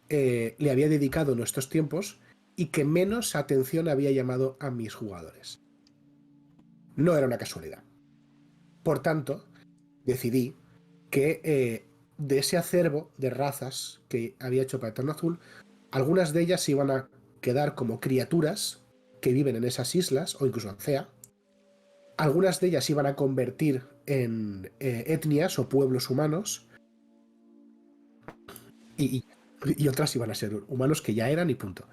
le había dedicado en estos tiempos y que menos atención había llamado a mis jugadores. No era una casualidad. Por tanto, decidí que de ese acervo de razas que había hecho para Eterno Azul, algunas de ellas iban a quedar como criaturas que viven en esas islas o incluso en CEA. Algunas de ellas iban a convertir en etnias o pueblos humanos y, y, otras iban a ser humanos que ya eran y punto.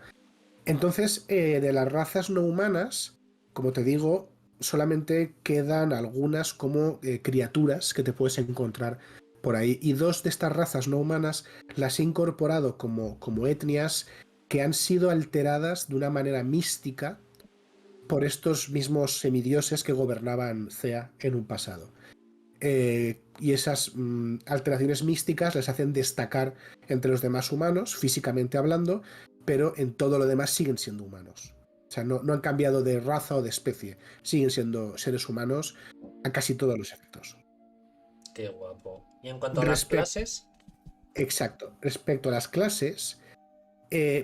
Entonces, de las razas no humanas, como te digo, solamente quedan algunas como criaturas que te puedes encontrar por ahí. Y dos de estas razas no humanas las he incorporado como etnias que han sido alteradas de una manera mística por estos mismos semidioses que gobernaban Cea en un pasado. Y esas alteraciones místicas les hacen destacar entre los demás humanos, físicamente hablando, pero en todo lo demás siguen siendo humanos. O sea, no han cambiado de raza o de especie, siguen siendo seres humanos a casi todos los efectos. Qué guapo. Y en cuanto a las Respecto, clases, exacto, respecto a las clases,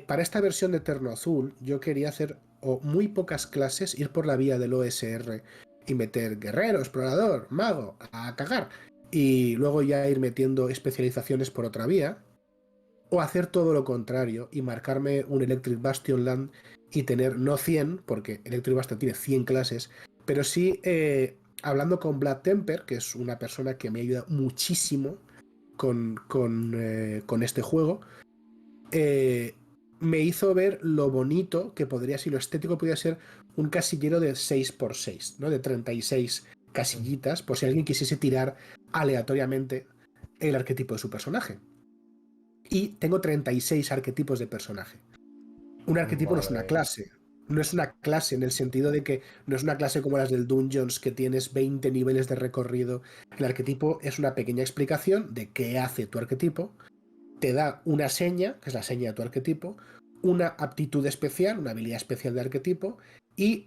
para esta versión de Eterno Azul yo quería hacer muy pocas clases, ir por la vía del OSR y meter guerrero, explorador, mago, a cagar, y luego ya ir metiendo especializaciones por otra vía, o hacer todo lo contrario y marcarme un Electric Bastion Land y tener no 100, porque Electric Bastion tiene 100 clases, pero sí hablando con Black Temper, que es una persona que me ayuda muchísimo con este juego, eh, me hizo ver lo bonito que podría ser, lo estético podría ser un casillero de 6x6, ¿no? De 36 casillitas, por si alguien quisiese tirar aleatoriamente el arquetipo de su personaje. Y tengo 36 arquetipos de personaje. Un arquetipo no es una madre mía. clase. No es una clase en el sentido de que no es una clase como las del Dungeons que tienes 20 niveles de recorrido. El arquetipo es una pequeña explicación de qué hace tu arquetipo, te da una seña, que es la seña de tu arquetipo, una aptitud especial, una habilidad especial de arquetipo y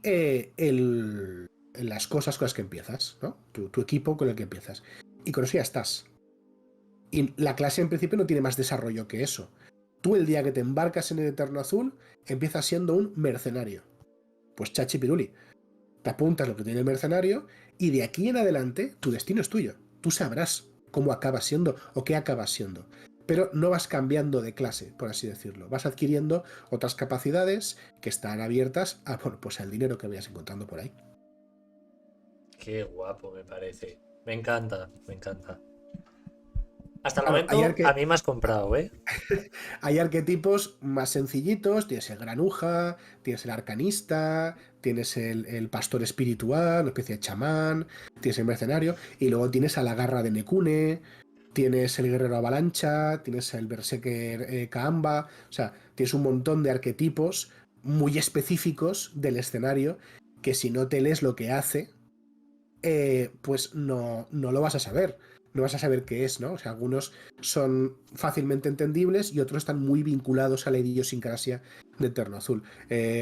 las cosas con las que empiezas, ¿no? Tu equipo con el que empiezas. Y con eso ya estás. Y la clase en principio no tiene más desarrollo que eso. Tú el día que te embarcas en el Eterno Azul empiezas siendo un mercenario. Pues chachi piruli. Te apuntas lo que tiene el mercenario y de aquí en adelante tu destino es tuyo. Tú sabrás cómo acabas siendo o qué acabas siendo. Pero no vas cambiando de clase, por así decirlo. Vas adquiriendo otras capacidades que están abiertas a, bueno, pues al dinero que vayas encontrando por ahí. Qué guapo me parece. Me encanta, me encanta. Hasta el Claro, momento a mí me has comprado, ¿eh? hay arquetipos más sencillitos, tienes el granuja, tienes el arcanista, tienes el pastor espiritual, una especie de chamán, tienes el mercenario, y luego tienes a la garra de Nekune, tienes el guerrero avalancha, tienes el berserker Kaamba, o sea, tienes un montón de arquetipos muy específicos del escenario que si no te lees lo que hace, pues no lo vas a saber. No vas a saber qué es, ¿no? O sea, algunos son fácilmente entendibles y otros están muy vinculados a la idiosincrasia de Eterno Azul.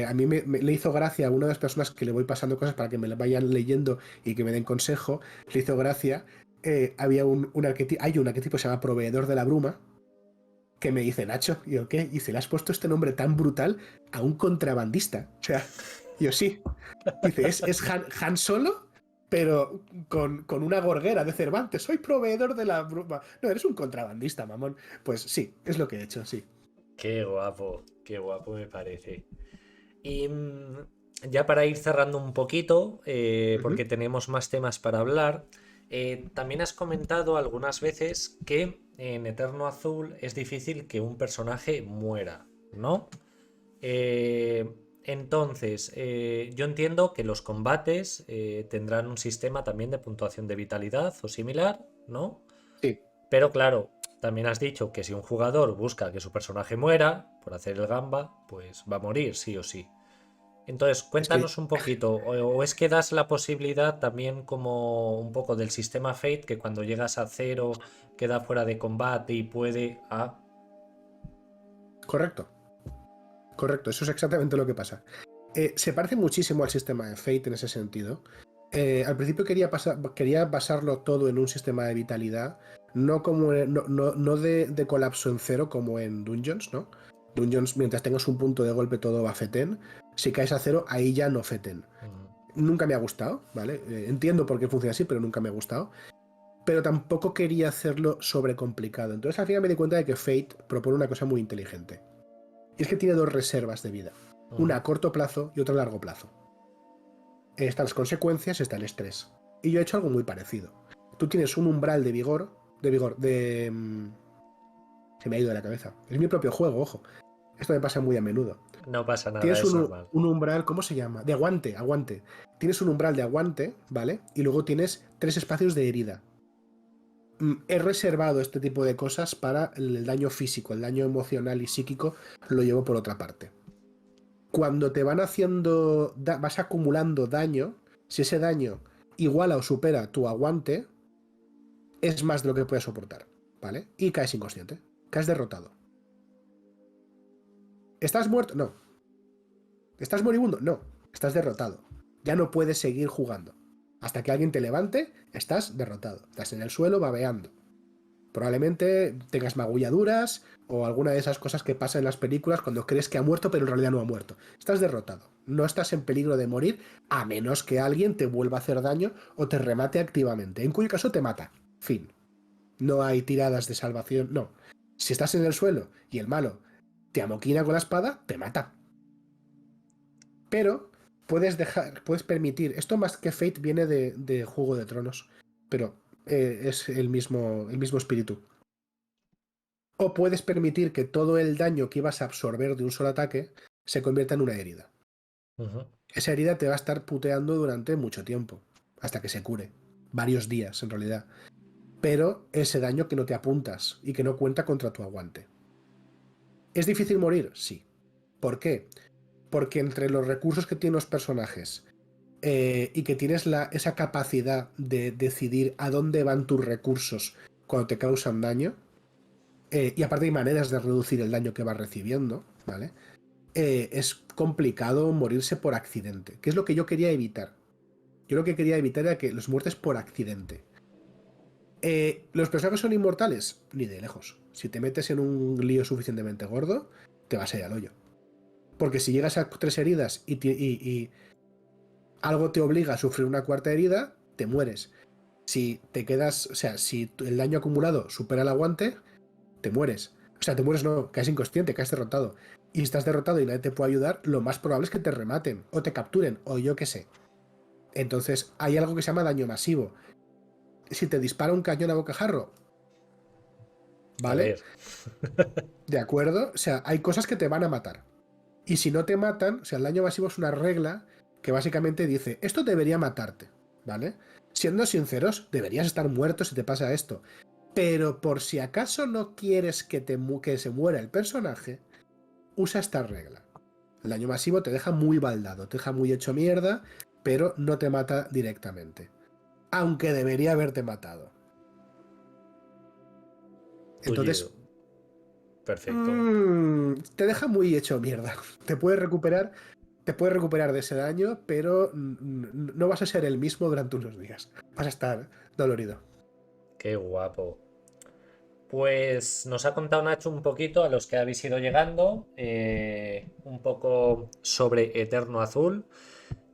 A mí le hizo gracia a una de las personas que le voy pasando cosas para que me las vayan leyendo y que me den consejo. Le hizo gracia. Había un arquetipo, hay un arquetipo que se llama Proveedor de la Bruma, que me dice, Nacho, y yo, ¿qué? Y se le has puesto este nombre tan brutal a un contrabandista. O sea, yo sí. Dice, ¿es Han Solo? pero con una gorguera de Cervantes. Soy proveedor de la bruma. No, eres un contrabandista, mamón. Pues sí, es lo que he hecho, sí. Qué guapo me parece. Y ya para ir cerrando un poquito, Ujú. porque tenemos más temas para hablar, también has comentado algunas veces que en Eterno Azul es difícil que un personaje muera, ¿no? Eh, entonces, yo entiendo que los combates tendrán un sistema también de puntuación de vitalidad o similar, ¿no? Sí, Pero claro, también has dicho que si un jugador busca que su personaje muera por hacer el gamba, pues va a morir sí o sí. Entonces, es que cuéntanos un poquito, o es que das la posibilidad también como un poco del sistema Fate, que cuando llegas a cero queda fuera de combate y puede... Ah, correcto, correcto, eso es exactamente lo que pasa. Se parece muchísimo al sistema de Fate en ese sentido. Al principio quería basarlo todo en un sistema de vitalidad, no, como, no de colapso en cero como en Dungeons, ¿no? Dungeons, mientras tengas un punto de golpe, todo va feten. Si caes a cero, ahí ya no feten. mm, Nunca me ha gustado, ¿vale? Entiendo por qué funciona así, pero nunca me ha gustado. Pero tampoco quería hacerlo sobrecomplicado. Entonces al final me di cuenta de que Fate propone una cosa muy inteligente. Y es que tiene dos reservas de vida. Una ujú. a corto plazo y otra a largo plazo. Están las consecuencias, está el estrés. Y yo he hecho algo muy parecido. Tú tienes un umbral de vigor, se me ha ido de la cabeza. Es mi propio juego, ojo. Esto me pasa muy a menudo. No pasa nada, Tienes es normal. un umbral, ¿cómo se llama? De aguante, aguante. Tienes un umbral de aguante, ¿vale? Y luego tienes 3 espacios de herida. He reservado este tipo de cosas para el daño físico, el daño emocional y psíquico lo llevo por otra parte. Cuando te van haciendo, vas acumulando daño, si ese daño iguala o supera tu aguante, es más de lo que puedes soportar, ¿vale? Y caes inconsciente, caes derrotado. ¿Estás muerto? No. ¿Estás moribundo? No. Estás derrotado. Ya no puedes seguir jugando. Hasta que alguien te levante, estás derrotado. Estás en el suelo babeando. Probablemente tengas magulladuras o alguna de esas cosas que pasan en las películas cuando crees que ha muerto pero en realidad no ha muerto. Estás derrotado. No estás en peligro de morir a menos que alguien te vuelva a hacer daño o te remate activamente. En cuyo caso te mata. Fin. No hay tiradas de salvación. No. Si estás en el suelo y el malo te amoquina con la espada, te mata. Pero puedes permitir. Esto más que Fate viene de Juego de Tronos. Pero es el mismo espíritu. O puedes permitir que todo el daño que ibas a absorber de un solo ataque se convierta en una herida. Ujú. Esa herida te va a estar puteando durante mucho tiempo, hasta que se cure. Varios días, en realidad. Pero ese daño que no te apuntas y que no cuenta contra tu aguante. ¿Es difícil morir? Sí. ¿Por qué? Porque entre los recursos que tienen los personajes y que tienes esa capacidad de decidir a dónde van tus recursos cuando te causan daño, y aparte hay maneras de reducir el daño que vas recibiendo, ¿vale? Es complicado morirse por accidente, que es lo que yo quería evitar. Yo lo que quería evitar era que los muertes por accidente. ¿Los personajes son inmortales? Ni de lejos. Si te metes en un lío suficientemente gordo, te vas a ir al hoyo. Porque si llegas a 3 heridas y algo te obliga a sufrir una cuarta herida, te mueres. Si te quedas, o sea, si el daño acumulado supera el aguante, te mueres. O sea, te mueres no, caes inconsciente, caes derrotado. Y si estás derrotado y nadie te puede ayudar, lo más probable es que te rematen, o te capturen, o yo qué sé. Entonces, hay algo que se llama daño masivo. Si te dispara un cañón a bocajarro, A ¿vale? ver, De acuerdo. O sea, hay cosas que te van a matar. Y si no te matan, o sea, el daño masivo es una regla que básicamente dice, esto debería matarte, ¿vale? Siendo sinceros, deberías estar muerto si te pasa esto. Pero por si acaso no quieres que se muera el personaje, usa esta regla. El daño masivo te deja muy baldado, te deja muy hecho mierda, pero no te mata directamente. Aunque debería haberte matado. tuyo. Entonces, Perfecto. te deja muy hecho mierda. Te puedes recuperar de ese daño, pero no vas a ser el mismo durante unos días. Vas a estar dolorido. Qué guapo. Pues nos ha contado Nacho un poquito a los que habéis ido llegando, un poco sobre Eterno Azul.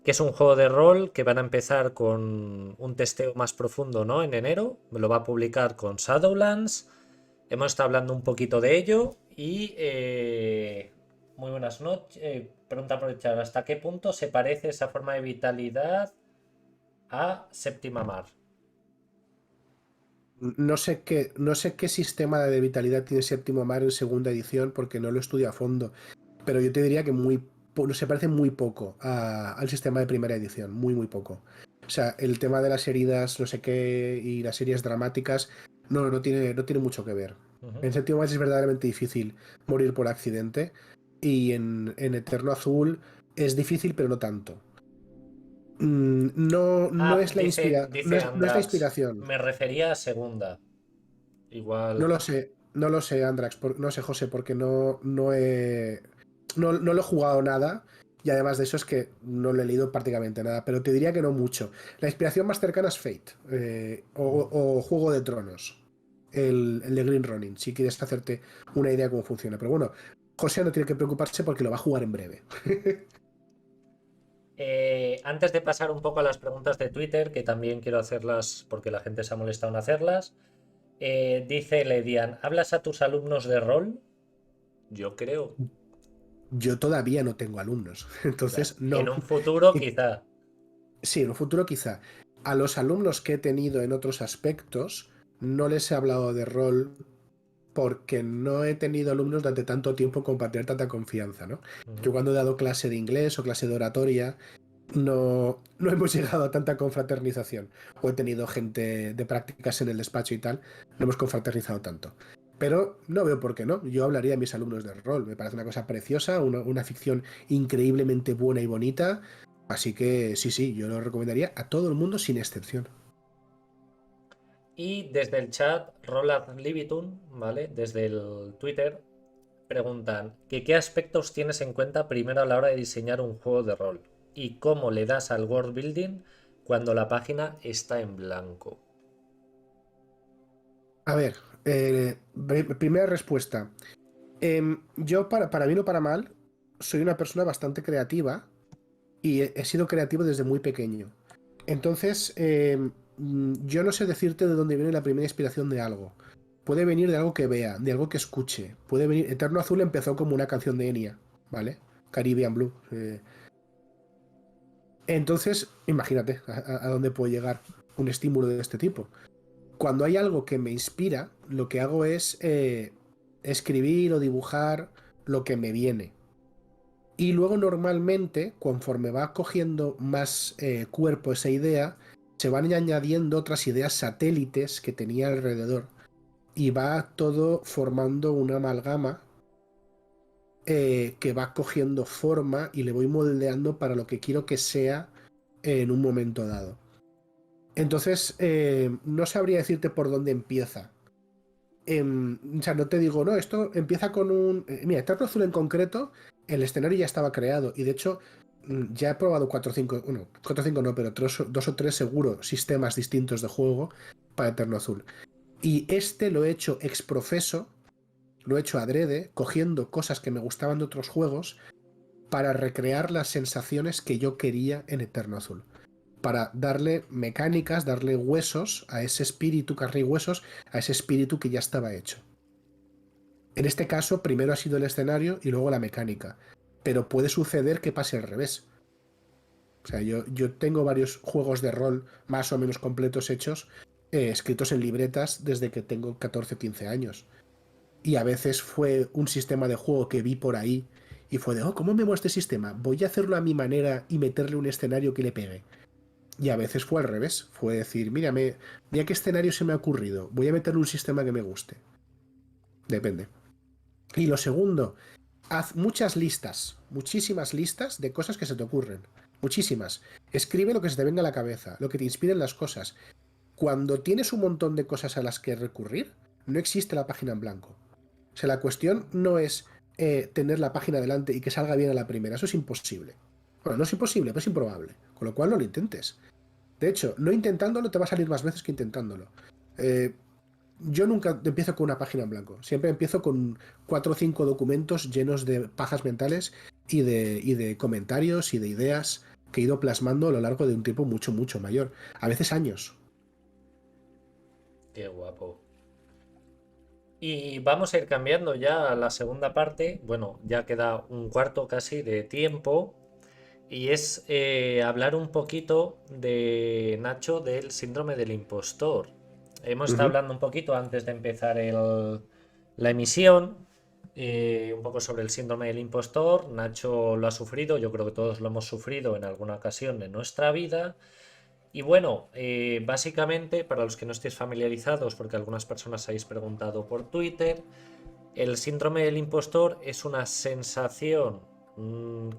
que es un juego de rol que van a empezar con un testeo más profundo, ¿no? En enero. Me lo va a publicar con Shadowlands. Hemos estado hablando un poquito de ello y muy buenas noches. Pregunta por el chat, ¿hasta qué punto se parece esa forma de vitalidad a Séptima Mar? No sé qué sistema de vitalidad tiene Séptimo Mar en segunda edición porque no lo estudio a fondo, pero yo te diría que se parece muy poco al sistema de primera edición, muy, muy poco. O sea, el tema de las heridas, no sé qué, y las series dramáticas, no tiene mucho que ver. Ujú. En Séptimo Mar es verdaderamente difícil morir por accidente y en Eterno Azul es difícil, pero no tanto. No, no Ah, es la dice, inspira, no dice es la Andrax, inspiración. me refería a segunda. No Igual. lo sé, no lo sé, Andrax, no sé, José, porque no lo he jugado nada y además de eso es que no lo he leído prácticamente nada, pero te diría que no mucho. La inspiración más cercana es Fate o Juego de Tronos, el de Green Ronin, si quieres hacerte una idea de cómo funciona. Pero bueno, José no tiene que preocuparse porque lo va a jugar en breve. Antes de pasar un poco a las preguntas de Twitter, que también quiero hacerlas porque la gente se ha molestado en hacerlas, dice Ledian, ¿hablas a tus alumnos de rol? Yo creo. Yo todavía no tengo alumnos, Ya. entonces En no. un futuro, Y quizá. sí, en un futuro quizá. A los alumnos que he tenido en otros aspectos no les he hablado de rol porque no he tenido alumnos durante tanto tiempo con para tener tanta confianza, ¿no? Yo Ujú. cuando he dado clase de inglés o clase de oratoria no hemos llegado a tanta confraternización. O he tenido gente de prácticas en el despacho y tal, no hemos confraternizado tanto. Pero no veo por qué no. Yo hablaría a mis alumnos de rol. Me parece una cosa preciosa, una ficción increíblemente buena y bonita. Así que sí, sí, yo lo recomendaría a todo el mundo sin excepción. Y desde el chat, Roland Livitun, ¿vale? Desde el Twitter, preguntan que qué aspectos tienes en cuenta primero a la hora de diseñar un juego de rol y cómo le das al world building cuando la página está en blanco. A ver, primera respuesta. Yo, para bien o para mal, soy una persona bastante creativa y he sido creativo desde muy pequeño. Entonces, yo no sé decirte de dónde viene la primera inspiración de algo. Puede venir de algo que vea, de algo que escuche. Puede venir. Eterno Azul empezó como una canción de Enya, ¿vale? Caribbean Blue. Entonces, imagínate a dónde puede llegar un estímulo de este tipo. Cuando hay algo que me inspira, lo que hago es escribir o dibujar lo que me viene. Y luego normalmente, conforme va cogiendo más cuerpo esa idea, se van añadiendo otras ideas satélites que tenía alrededor. Y va todo formando una amalgama que va cogiendo forma y le voy moldeando para lo que quiero que sea en un momento dado. Entonces, no sabría decirte por dónde empieza. O sea, no te digo, no, esto empieza con un... mira, Eterno Azul en concreto, el escenario ya estaba creado y de hecho ya he probado 4 o 5, bueno, 4 o 5 no, pero 2 o 3 seguro sistemas distintos de juego para Eterno Azul. Y este lo he hecho ex profeso, lo he hecho adrede, cogiendo cosas que me gustaban de otros juegos para recrear las sensaciones que yo quería en Eterno Azul. Para darle mecánicas, darle huesos a ese espíritu, carne y huesos, a ese espíritu que ya estaba hecho. En este caso, primero ha sido el escenario y luego la mecánica. Pero puede suceder que pase al revés. O sea, yo tengo varios juegos de rol más o menos completos hechos, escritos en libretas desde que tengo 14 o 15 años. Y a veces fue un sistema de juego que vi por ahí y fue de, oh, ¿cómo me muevo este sistema? Voy a hacerlo a mi manera y meterle un escenario que le pegue. Y a veces fue al revés. Fue decir, mira qué escenario se me ha ocurrido. Voy a meterle un sistema que me guste. Depende. Y lo segundo, haz muchas listas, muchísimas listas de cosas que se te ocurren. Muchísimas. Escribe lo que se te venga a la cabeza, lo que te inspiren las cosas. Cuando tienes un montón de cosas a las que recurrir, no existe la página en blanco. O sea, la cuestión no es tener la página delante y que salga bien a la primera. Eso es imposible. Bueno, no es imposible, pero es improbable. Con lo cual no lo intentes. De hecho, no intentándolo te va a salir más veces que intentándolo. Eh, yo nunca empiezo con una página en blanco. Siempre empiezo con 4 o 5 documentos llenos de pajas mentales y de comentarios y de ideas que he ido plasmando a lo largo de un tiempo mucho, mucho mayor. A veces años. Qué guapo. Y vamos a ir cambiando ya a la segunda parte. Bueno, ya queda un cuarto casi de tiempo. Y es hablar un poquito de Nacho del síndrome del impostor. Hemos estado Ujú. hablando un poquito antes de empezar la emisión, un poco sobre el síndrome del impostor. Nacho lo ha sufrido, yo creo que todos lo hemos sufrido en alguna ocasión de nuestra vida. Y bueno, básicamente, para los que no estéis familiarizados, porque algunas personas habéis preguntado por Twitter, el síndrome del impostor es una sensación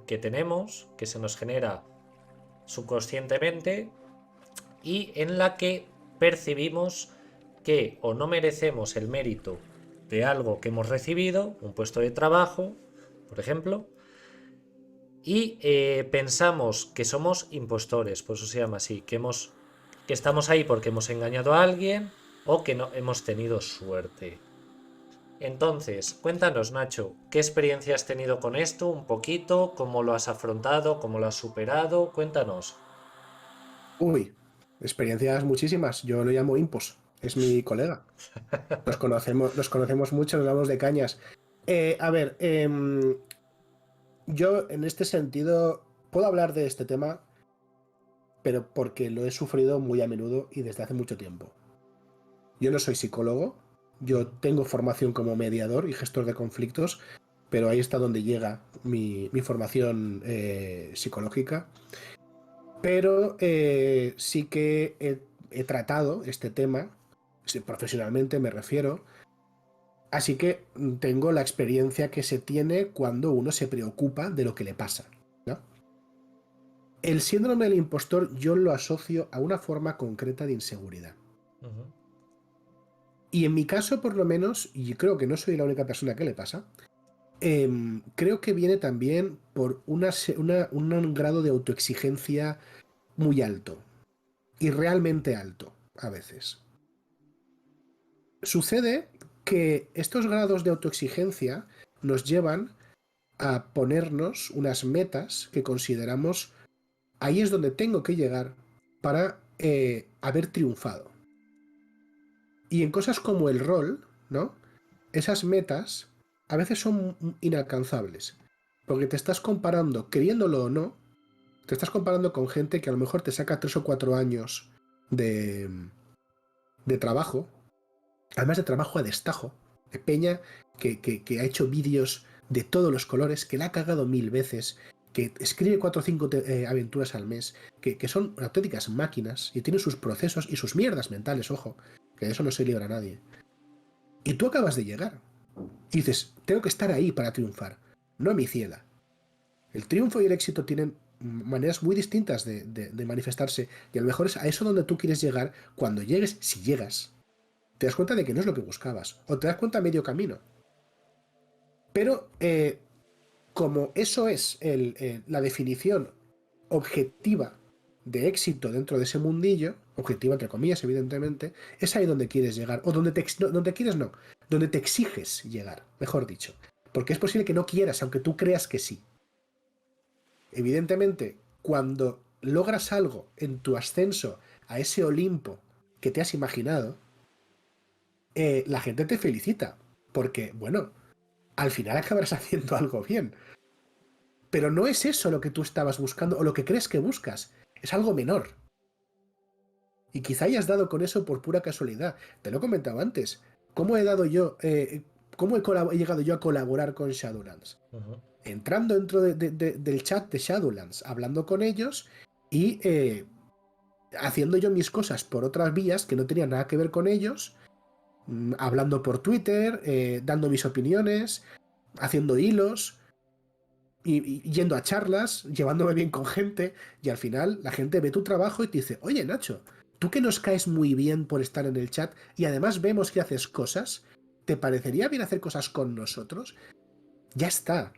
que tenemos, que se nos genera subconscientemente y en la que percibimos que o no merecemos el mérito de algo que hemos recibido, un puesto de trabajo, por ejemplo, y pensamos que somos impostores, por eso se llama así, que estamos ahí porque hemos engañado a alguien o que no hemos tenido suerte. Entonces, cuéntanos, Nacho, ¿qué experiencia has tenido con esto? Un poquito, ¿cómo lo has afrontado? ¿Cómo lo has superado? Cuéntanos. Uy, experiencias muchísimas. Yo lo llamo Impos. Es mi colega. Nos conocemos mucho, nos damos de cañas. A ver, yo en este sentido puedo hablar de este tema, pero porque lo he sufrido muy a menudo y desde hace mucho tiempo. Yo no soy psicólogo, yo tengo formación como mediador y gestor de conflictos, pero ahí está donde llega mi formación psicológica. Pero sí que he tratado este tema, sí, profesionalmente me refiero, así que tengo la experiencia que se tiene cuando uno se preocupa de lo que le pasa, ¿no? El síndrome del impostor yo lo asocio a una forma concreta de inseguridad. Ujú, Y en mi caso, por lo menos, y creo que no soy la única persona que le pasa, creo que viene también por un grado de autoexigencia muy alto, y realmente alto, a veces. Sucede que estos grados de autoexigencia nos llevan a ponernos unas metas que consideramos ahí es donde tengo que llegar para haber triunfado. Y en cosas como el rol, ¿no? Esas metas a veces son inalcanzables, porque te estás comparando, queriéndolo o no, te estás comparando con gente que a lo mejor te saca 3 o 4 años de, de trabajo, además de trabajo a destajo, de peña que ha hecho vídeos de todos los colores, que la ha cagado 1000 veces, que escribe 4 o 5 aventuras al mes, que son auténticas máquinas y tienen sus procesos y sus mierdas mentales, ojo, que de eso no se libra nadie. Y tú acabas de llegar. Y dices, tengo que estar ahí para triunfar, no a mi ciela. El triunfo y el éxito tienen maneras muy distintas de manifestarse y a lo mejor es a eso donde tú quieres llegar cuando llegues, si llegas. Te das cuenta de que no es lo que buscabas o te das cuenta a medio camino. Pero como eso es la definición objetiva de éxito dentro de ese mundillo, objetiva entre comillas, evidentemente, es ahí donde quieres llegar, o donde quieres no, donde te exiges llegar, mejor dicho. Porque es posible que no quieras, aunque tú creas que sí. Evidentemente, cuando logras algo en tu ascenso a ese Olimpo que te has imaginado, la gente te felicita, porque, bueno, al final acabarás haciendo algo bien. Pero no es eso lo que tú estabas buscando o lo que crees que buscas. Es algo menor. Y quizá hayas dado con eso por pura casualidad. Te lo he comentado antes. ¿Cómo he dado yo, cómo he llegado yo a colaborar con Shadowlands? ujú. Entrando dentro del chat de Shadowlands, hablando con ellos y haciendo yo mis cosas por otras vías que no tenían nada que ver con ellos, hablando por Twitter, dando mis opiniones, haciendo hilos, y yendo a charlas, llevándome bien con gente, y al final la gente ve tu trabajo y te dice, oye Nacho, tú que nos caes muy bien por estar en el chat y además vemos que haces cosas, ¿te parecería bien hacer cosas con nosotros? Ya está.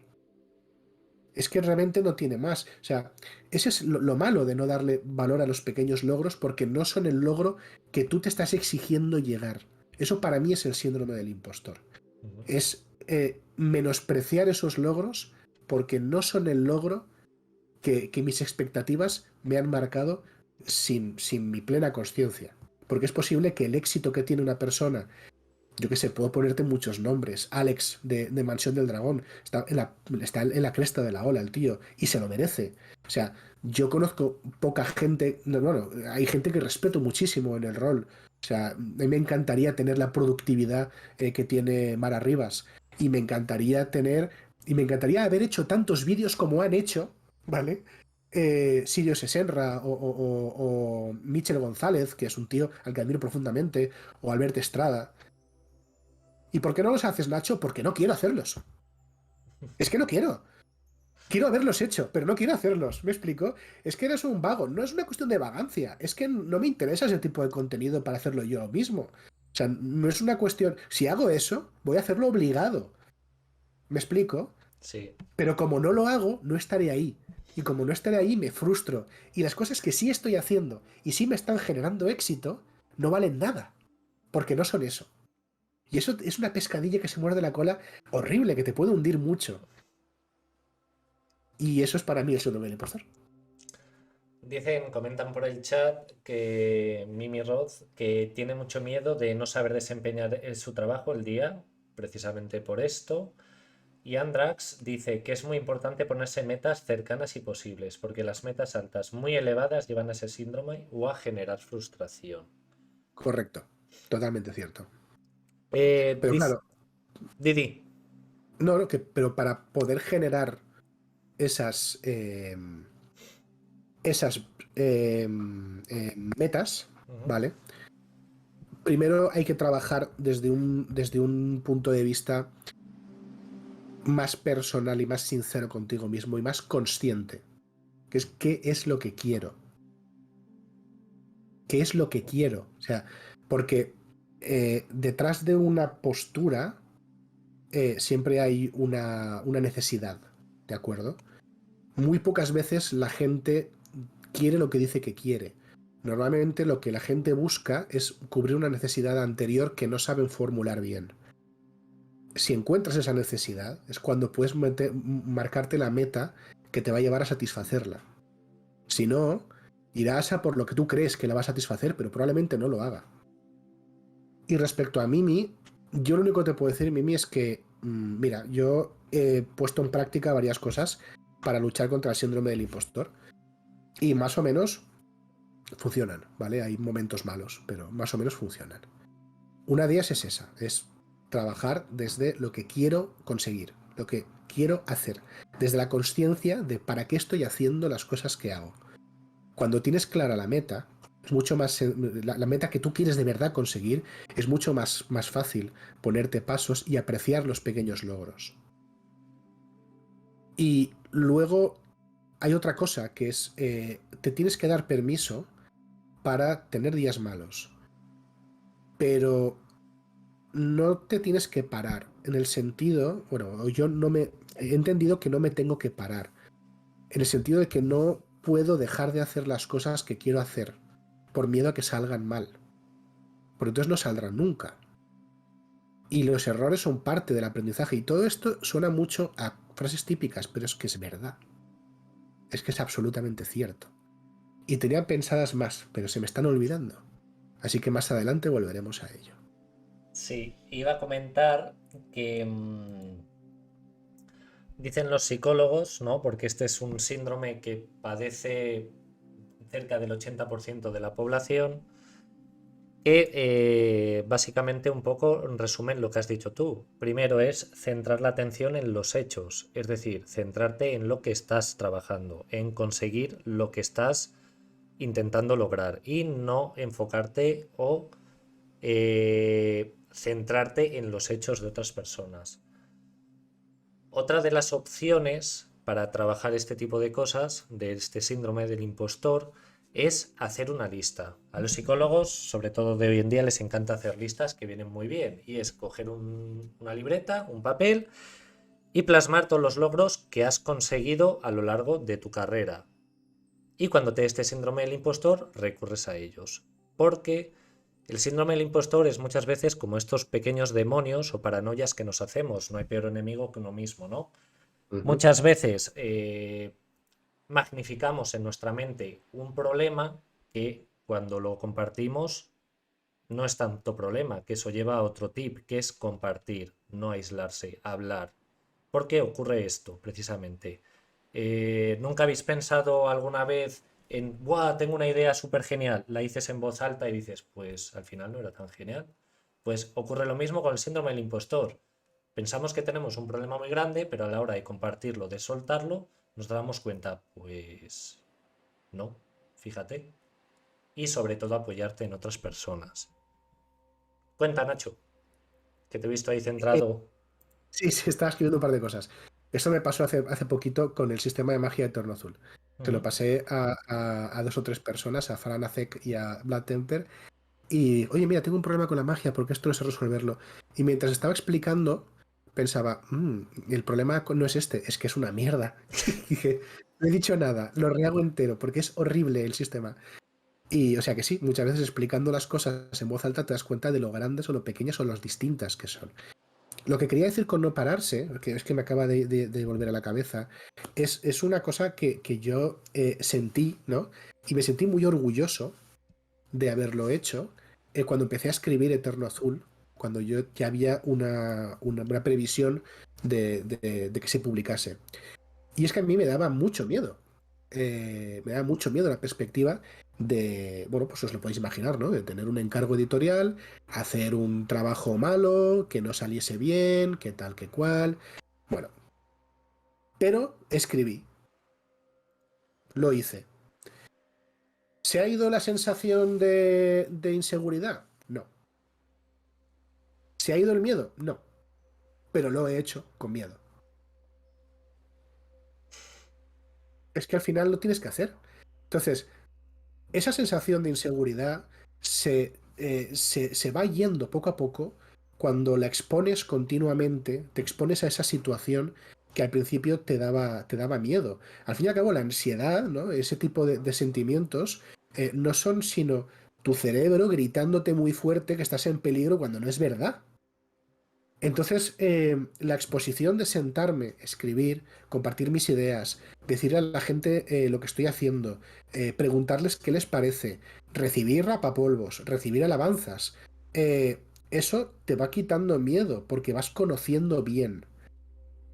Es que realmente no tiene más. O sea, ese es lo malo de no darle valor a los pequeños logros porque no son el logro que tú te estás exigiendo llegar. Eso para mí es el síndrome del impostor. Ujú. Es menospreciar esos logros porque no son el logro que mis expectativas me han marcado sin mi plena conciencia. Porque es posible que el éxito que tiene una persona, yo qué sé, puedo ponerte muchos nombres. Alex de Mansión del Dragón está en la cresta de la ola, el tío, y se lo merece. O sea, yo conozco poca gente, no, bueno, hay gente que respeto muchísimo en el rol. O sea, a mí me encantaría tener la productividad que tiene Mara Rivas. Y me encantaría tener, y me encantaría haber hecho tantos vídeos como han hecho, ¿vale? Sirio Sesenra o Michel González, que es un tío al que admiro profundamente, o Albert Estrada. ¿Y por qué no los haces, Nacho? Porque no quiero hacerlos. Es que no quiero. Quiero haberlos hecho, pero no quiero hacerlos. ¿Me explico? Es que eres un vago. No es una cuestión de vagancia. Es que no me interesa ese tipo de contenido para hacerlo yo mismo. O sea, no es una cuestión. Si hago eso, voy a hacerlo obligado. ¿Me explico? Sí. Pero como no lo hago, no estaré ahí. Y como no estaré ahí, me frustro. Y las cosas que sí estoy haciendo y sí me están generando éxito, no valen nada. Porque no son eso. Y eso es una pescadilla que se muerde la cola horrible, que te puede hundir mucho. Y eso es para mí el síndrome del impostor. Dicen, comentan por el chat que Mimi Roth que tiene mucho miedo de no saber desempeñar su trabajo el día, precisamente por esto. Y Andrax dice que es muy importante ponerse metas cercanas y posibles, porque las metas altas muy elevadas llevan a ese síndrome o a generar frustración. Correcto. Totalmente cierto. Pero Dice, claro, Didi. no, no, pero para poder generar esas, esas metas, Ujú. ¿vale? Primero hay que trabajar desde un punto de vista más personal y más sincero contigo mismo y más consciente, que es qué es lo que quiero. ¿Qué es lo que quiero? O sea, porque detrás de una postura siempre hay una necesidad, ¿de acuerdo? Muy pocas veces la gente quiere lo que dice que quiere. Normalmente lo que la gente busca es cubrir una necesidad anterior que no saben formular bien. Si encuentras esa necesidad, es cuando puedes marcarte la meta que te va a llevar a satisfacerla. Si no, irás a por lo que tú crees que la va a satisfacer, pero probablemente no lo haga. Y respecto a Mimi, yo lo único que te puedo decir, Mimi, es que, mira, yo he puesto en práctica varias cosas para luchar contra el síndrome del impostor. Y más o menos funcionan, ¿vale? Hay momentos malos, pero más o menos funcionan. Una de ellas es esa, es trabajar desde lo que quiero conseguir, lo que quiero hacer, desde la conciencia de para qué estoy haciendo las cosas que hago. Cuando tienes clara la meta, es mucho más la meta que tú quieres de verdad conseguir, es mucho más fácil ponerte pasos y apreciar los pequeños logros. Y luego hay otra cosa que es te tienes que dar permiso para tener días malos, pero no te tienes que parar en el sentido, bueno, yo no me he entendido que no me tengo que parar en el sentido de que no puedo dejar de hacer las cosas que quiero hacer por miedo a que salgan mal, porque entonces no saldrán nunca. Y los errores son parte del aprendizaje y todo esto suena mucho a frases típicas, pero es que es verdad, es que es absolutamente cierto. Y tenía pensadas más, pero se me están olvidando. Así que más adelante volveremos a ello. Sí, iba a comentar que dicen los psicólogos, ¿no? Porque este es un síndrome que padece cerca del 80% de la población, que básicamente un poco resumen lo que has dicho tú. Primero es centrar la atención en los hechos, es decir, centrarte en lo que estás trabajando, en conseguir lo que estás intentando lograr y no enfocarte o centrarte en los hechos de otras personas. Otra de las opciones para trabajar este tipo de cosas, de este síndrome del impostor, es hacer una lista. A los psicólogos, sobre todo de hoy en día, les encanta hacer listas que vienen muy bien. Y es coger una libreta, un papel y plasmar todos los logros que has conseguido a lo largo de tu carrera. Y cuando te dé este síndrome del impostor, recurres a ellos. Porque el síndrome del impostor es muchas veces como estos pequeños demonios o paranoias que nos hacemos. No hay peor enemigo que uno mismo, ¿no? Uh -huh. Muchas veces magnificamos en nuestra mente un problema que cuando lo compartimos no es tanto problema, que eso lleva a otro tip, que es compartir, no aislarse, hablar. ¿Por qué ocurre esto, precisamente? ¿Nunca habéis pensado alguna vez en, ¡buah, tengo una idea súper genial! La dices en voz alta y dices, pues al final no era tan genial. Pues ocurre lo mismo con el síndrome del impostor. Pensamos que tenemos un problema muy grande, pero a la hora de compartirlo, de soltarlo, nos damos cuenta, pues no, fíjate. Y sobre todo apoyarte en otras personas. Cuenta, Nacho, que te he visto ahí Eh, centrado. sí, sí, estaba escribiendo un par de cosas. Esto me pasó hace poquito con el sistema de magia de Torno Azul. Se lo Ujú. pasé a dos o tres personas, a Fran Azek y a Blood Temper. Y, oye, mira, tengo un problema con la magia porque esto no sé resolverlo. Y mientras estaba explicando, pensaba, el problema no es este, es que es una mierda. Y dije, no he dicho nada, lo rehago entero porque es horrible el sistema. Y, o sea que sí, muchas veces explicando las cosas en voz alta te das cuenta de lo grandes o lo pequeñas o lo distintas que son. Lo que quería decir con no pararse, que es que me acaba de volver a la cabeza, es una cosa que yo sentí, ¿no? Y me sentí muy orgulloso de haberlo hecho cuando empecé a escribir Eterno Azul, cuando yo ya había una previsión de que se publicase. Y es que a mí me daba mucho miedo. Me daba mucho miedo la perspectiva de, bueno, pues os lo podéis imaginar, ¿no? De tener un encargo editorial, hacer un trabajo malo, que no saliese bien, que tal, que cual. Bueno, pero escribí, lo hice. ¿Se ha ido la sensación de inseguridad? No. ¿Se ha ido el miedo? No. Pero lo he hecho con miedo. Es que al final lo tienes que hacer. Entonces, esa sensación de inseguridad se va yendo poco a poco cuando la expones continuamente, te expones a esa situación que al principio te daba miedo. Al fin y al cabo, la ansiedad, ¿no? Ese tipo de sentimientos no son sino tu cerebro gritándote muy fuerte que estás en peligro cuando no es verdad. Entonces, la exposición de sentarme, escribir, compartir mis ideas, decirle a la gente lo que estoy haciendo, preguntarles qué les parece, recibir rapapolvos, recibir alabanzas, eh, eso te va quitando miedo porque vas conociendo bien.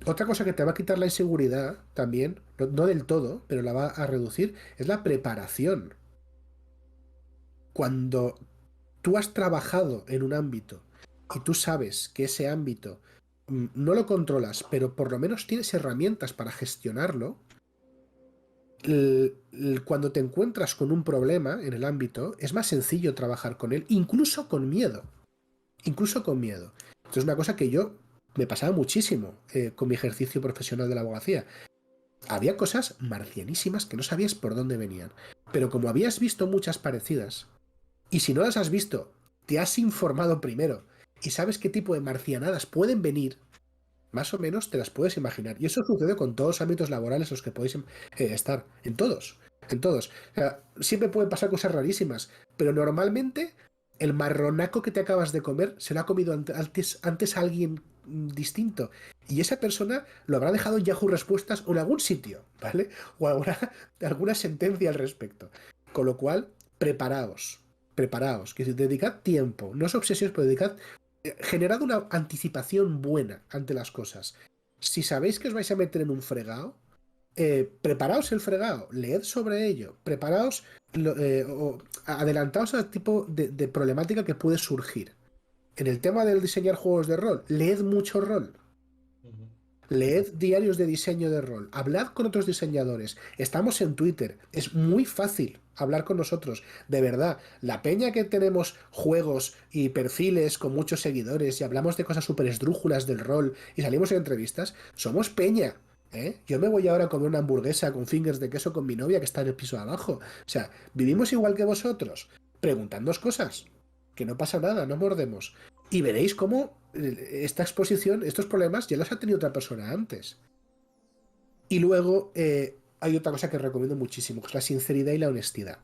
Otra cosa que te va a quitar la inseguridad también, no del todo, pero la va a reducir, es la preparación. Cuando tú has trabajado en un ámbito y tú sabes que ese ámbito no lo controlas, pero por lo menos tienes herramientas para gestionarlo, cuando te encuentras con un problema en el ámbito, es más sencillo trabajar con él, incluso con miedo. Incluso con miedo. Esto es una cosa que yo me pasaba muchísimo con mi ejercicio profesional de la abogacía. Había cosas marcianísimas que no sabías por dónde venían. Pero como habías visto muchas parecidas, y si no las has visto, te has informado primero y sabes qué tipo de marcianadas pueden venir, más o menos te las puedes imaginar. Y eso sucede con todos los ámbitos laborales en los que podéis estar. En todos. En todos. O sea, siempre pueden pasar cosas rarísimas, pero normalmente el marronaco que te acabas de comer se lo ha comido antes a alguien distinto. Y esa persona lo habrá dejado en Yahoo Respuestas o en algún sitio, ¿vale? O alguna sentencia al respecto. Con lo cual, preparaos. Preparaos. Que dedicad tiempo. No os obsesiones, pero dedicad generad una anticipación buena ante las cosas. Si sabéis que os vais a meter en un fregado, preparaos el fregado, leed sobre ello, preparaos o adelantaos al tipo de problemática que puede surgir. En el tema del diseñar juegos de rol, leed mucho rol. Ujú. Leed diarios de diseño de rol, hablad con otros diseñadores, estamos en Twitter, es muy fácil hablar con nosotros, de verdad, la peña que tenemos juegos y perfiles con muchos seguidores y hablamos de cosas súper esdrújulas del rol y salimos en entrevistas, somos peña, ¿eh? Yo me voy ahora a comer una hamburguesa con fingers de queso con mi novia que está en el piso de abajo, o sea, vivimos igual que vosotros, preguntadnos cosas, que no pasa nada, no mordemos. Y veréis cómo esta exposición, estos problemas ya los ha tenido otra persona antes. Y luego hay otra cosa que recomiendo muchísimo, que es la sinceridad y la honestidad.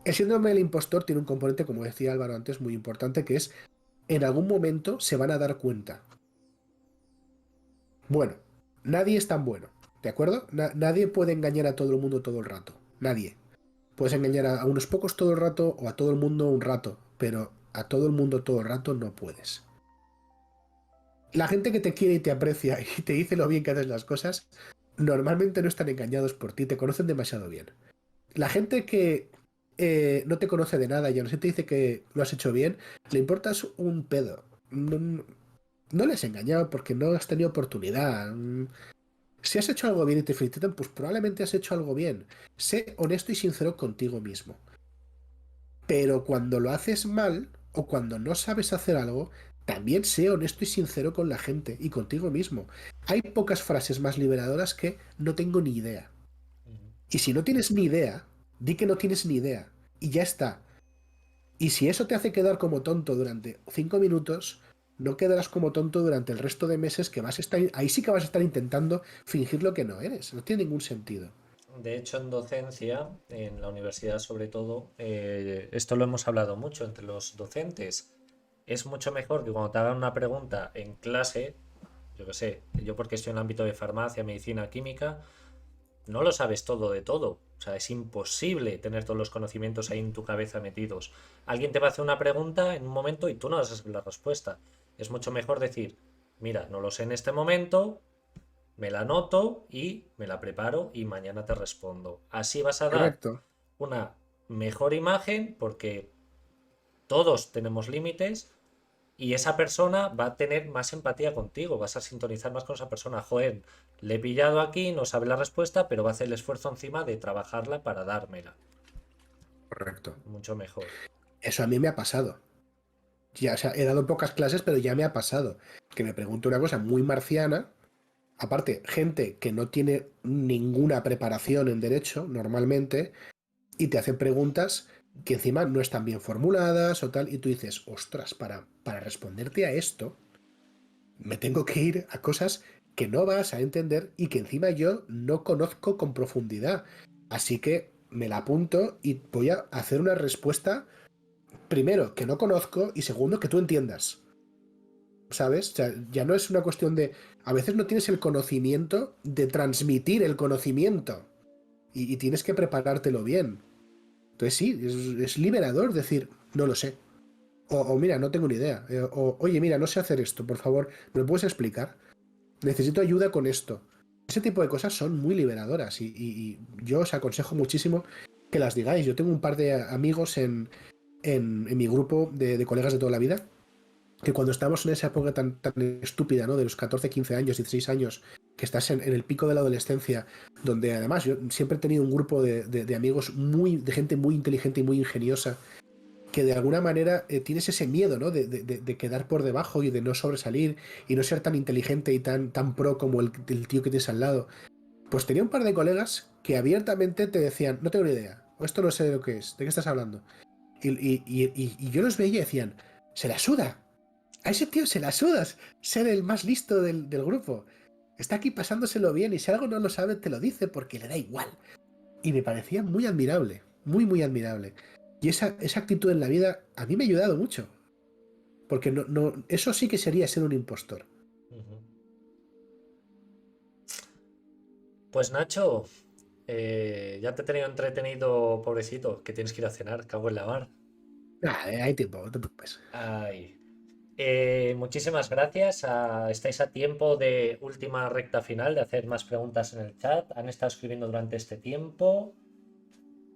El síndrome del impostor tiene un componente, como decía Álvaro antes, muy importante, que es en algún momento se van a dar cuenta. Bueno, nadie es tan bueno. ¿De acuerdo? Nadie puede engañar a todo el mundo todo el rato. Nadie. Puedes engañar a unos pocos todo el rato o a todo el mundo un rato, pero a todo el mundo todo el rato no puedes. La gente que te quiere y te aprecia y te dice lo bien que haces las cosas, normalmente no están engañados por ti, te conocen demasiado bien. La gente que no te conoce de nada y aún así te dice que lo has hecho bien, le importas un pedo. No les has engañado porque no has tenido oportunidad. Si has hecho algo bien y te felicitan, pues probablemente has hecho algo bien. Sé honesto y sincero contigo mismo. Pero cuando lo haces mal o cuando no sabes hacer algo, también sé honesto y sincero con la gente y contigo mismo. Hay pocas frases más liberadoras que no tengo ni idea. Ujú. Y si no tienes ni idea, di que no tienes ni idea. Y ya está. Y si eso te hace quedar como tonto durante 5 minutos, no quedarás como tonto durante el resto de meses que vas a estar... Ahí sí que vas a estar intentando fingir lo que no eres. No tiene ningún sentido. De hecho, en docencia, en la universidad sobre todo, esto lo hemos hablado mucho entre los docentes. Es mucho mejor que cuando te hagan una pregunta en clase, yo qué sé, yo porque estoy en el ámbito de farmacia, medicina, química, no lo sabes todo de todo. O sea, es imposible tener todos los conocimientos ahí en tu cabeza metidos. Alguien te va a hacer una pregunta en un momento y tú no vas a saber la respuesta. Es mucho mejor decir, mira, no lo sé en este momento, me la anoto y me la preparo y mañana te respondo. Así vas a dar Correcto. una mejor imagen porque todos tenemos límites y esa persona va a tener más empatía contigo, vas a sintonizar más con esa persona. Joder, le he pillado aquí, no sabe la respuesta, pero va a hacer el esfuerzo encima de trabajarla para dármela. Correcto. Mucho mejor. Eso a mí me ha pasado. Ya, o sea, he dado pocas clases, pero ya me ha pasado. Que me pregunto una cosa muy marciana. Aparte, gente que no tiene ninguna preparación en derecho, normalmente, y te hacen preguntas que encima no están bien formuladas o tal, y tú dices, ostras, para responderte a esto, me tengo que ir a cosas que no vas a entender y que encima yo no conozco con profundidad. Así que me la apunto y voy a hacer una respuesta, primero, que no conozco y segundo, que tú entiendas. ¿Sabes? O sea, ya no es una cuestión de... A veces no tienes el conocimiento de transmitir el conocimiento y tienes que preparártelo bien. Entonces sí, es liberador decir, no lo sé. O mira, no tengo ni idea. O oye, mira, no sé hacer esto, por favor, ¿me lo puedes explicar? Necesito ayuda con esto. Ese tipo de cosas son muy liberadoras y yo os aconsejo muchísimo que las digáis. Yo tengo un par de amigos en mi grupo de colegas de toda la vida que cuando estamos en esa época tan estúpida, ¿no? De los 14, 15 años, 16 años, que estás en el pico de la adolescencia, donde además yo siempre he tenido un grupo de amigos de gente muy inteligente y muy ingeniosa, que de alguna manera tienes ese miedo, ¿no? De quedar por debajo y de no sobresalir y no ser tan inteligente y tan pro como el tío que tienes al lado. Pues tenía un par de colegas que abiertamente te decían, no tengo ni idea, o esto no sé de lo que es, ¿de qué estás hablando? Y yo los veía y decían, se la suda, a ese tío se la sudas ser el más listo del grupo. Está aquí pasándoselo bien y si algo no lo sabe te lo dice porque le da igual. Y me parecía muy admirable, muy, muy admirable. Y esa actitud en la vida a mí me ha ayudado mucho. Porque eso sí que sería ser un impostor. Ujú. Pues Nacho, ya te he tenido entretenido, pobrecito, que tienes que ir a cenar, cago en la mar. Nada, hay tiempo, no te preocupes. Ay. Muchísimas gracias. Estáis a tiempo de última recta final de hacer más preguntas en el chat. Han estado escribiendo durante este tiempo.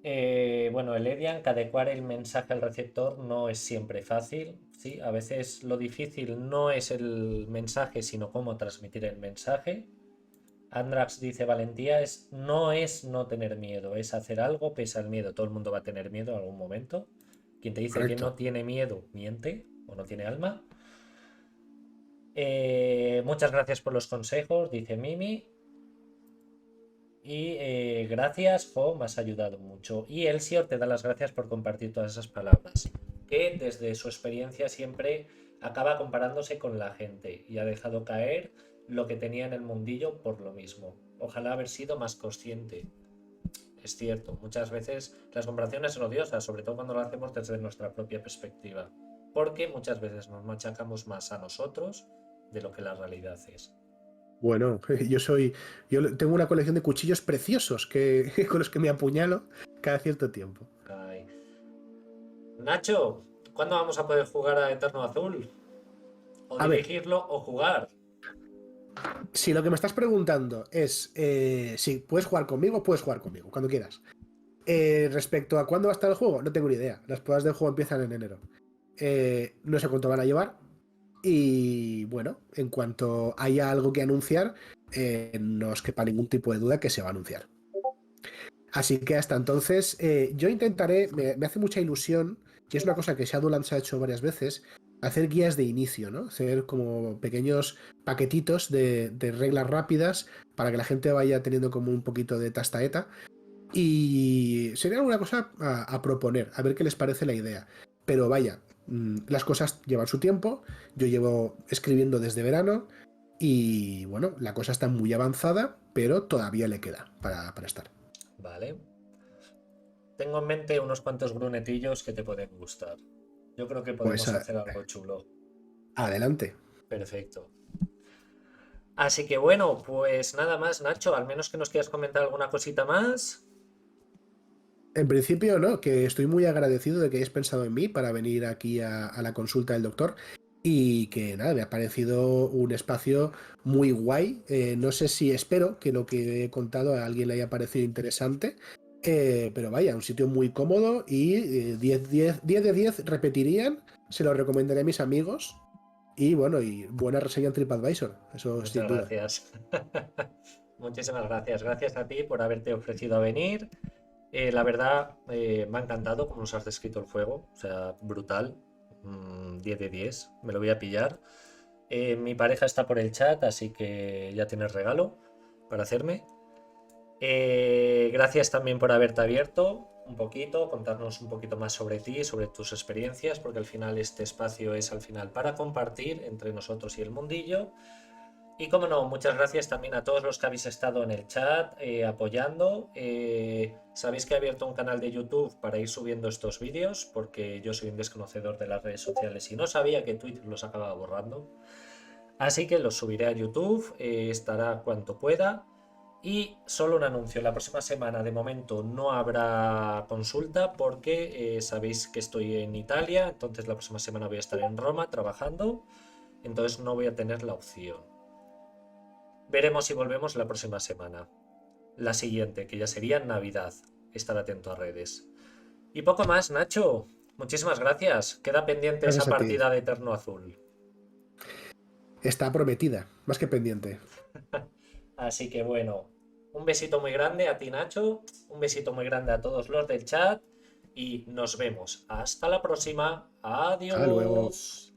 Bueno, el Edian, que adecuar el mensaje al receptor no es siempre fácil. Sí, a veces lo difícil no es el mensaje, sino cómo transmitir el mensaje. Andrax dice valentía no es no tener miedo, es hacer algo pese al miedo. Todo el mundo va a tener miedo en algún momento. Quien te dice que no Correcto. tiene miedo, miente o no tiene alma. Muchas gracias por los consejos, dice Mimi. Y gracias, Jo, me has ayudado mucho. Y Elsior te da las gracias por compartir todas esas palabras. Que desde su experiencia siempre acaba comparándose con la gente y ha dejado caer lo que tenía en el mundillo por lo mismo. Ojalá haber sido más consciente. Es cierto, muchas veces las comparaciones son odiosas, sobre todo cuando lo hacemos desde nuestra propia perspectiva. Porque muchas veces nos machacamos más a nosotros de lo que la realidad es. Bueno, yo tengo una colección de cuchillos preciosos con los que me apuñalo cada cierto tiempo. Ay. Nacho, ¿cuándo vamos a poder jugar a Eterno Azul? O A ver, dirigirlo o jugar. si lo que me estás preguntando es si puedes jugar conmigo, puedes jugar conmigo, cuando quieras. Respecto a cuándo va a estar el juego, no tengo ni idea. Las pruebas del juego empiezan en enero. No sé cuánto van a llevar. Y bueno, en cuanto haya algo que anunciar, no os quepa ningún tipo de duda que se va a anunciar. Así que hasta entonces, yo intentaré, me hace mucha ilusión, y es una cosa que Shadowlands ha hecho varias veces, hacer guías de inicio, ¿no? Hacer como pequeños paquetitos de reglas rápidas para que la gente vaya teniendo como un poquito de tastaeta. Y sería alguna cosa a proponer, a ver qué les parece la idea. Pero vaya, las cosas llevan su tiempo, yo llevo escribiendo desde verano y bueno, la cosa está muy avanzada, pero todavía le queda para estar. Vale. Tengo en mente unos cuantos grunetillos que te pueden gustar. Yo creo que Pues podemos hacer algo chulo. adelante. Perfecto. Así que bueno, pues nada más, Nacho, al menos que nos quieras comentar alguna cosita más. En principio, no, que estoy muy agradecido de que hayáis pensado en mí para venir aquí a la consulta del doctor y que nada, me ha parecido un espacio muy guay. No sé si espero que lo que he contado a alguien le haya parecido interesante, pero vaya, un sitio muy cómodo y 10 de 10 repetirían, se lo recomendaré a mis amigos y bueno, y buena reseña en TripAdvisor, eso Muchas sin duda. gracias. Muchísimas gracias. Gracias a ti por haberte ofrecido a venir. La verdad, me ha encantado cómo nos has descrito el juego. O sea, brutal. 10 de 10. Me lo voy a pillar. Mi pareja está por el chat, así que ya tienes regalo para hacerme. Gracias también por haberte abierto un poquito, contarnos un poquito más sobre ti, sobre tus experiencias, porque al final este espacio es al final para compartir entre nosotros y el mundillo. Y como no, muchas gracias también a todos los que habéis estado en el chat apoyando. Sabéis que he abierto un canal de YouTube para ir subiendo estos vídeos, porque yo soy un desconocedor de las redes sociales y no sabía que Twitter los acababa borrando. Así que los subiré a YouTube, estará cuanto pueda. Y solo un anuncio, la próxima semana de momento no habrá consulta porque sabéis que estoy en Italia, entonces la próxima semana voy a estar en Roma trabajando, entonces no voy a tener la opción. Veremos si volvemos la próxima semana. La siguiente, que ya sería Navidad. Estar atento a redes. Y poco más, Nacho. Muchísimas gracias. Queda pendiente esa Gracias a ti. partida de Eterno Azul. Está prometida, más que pendiente. Así que bueno, un besito muy grande a ti, Nacho. Un besito muy grande a todos los del chat. Y nos vemos. Hasta la próxima. Hasta luego. Adiós.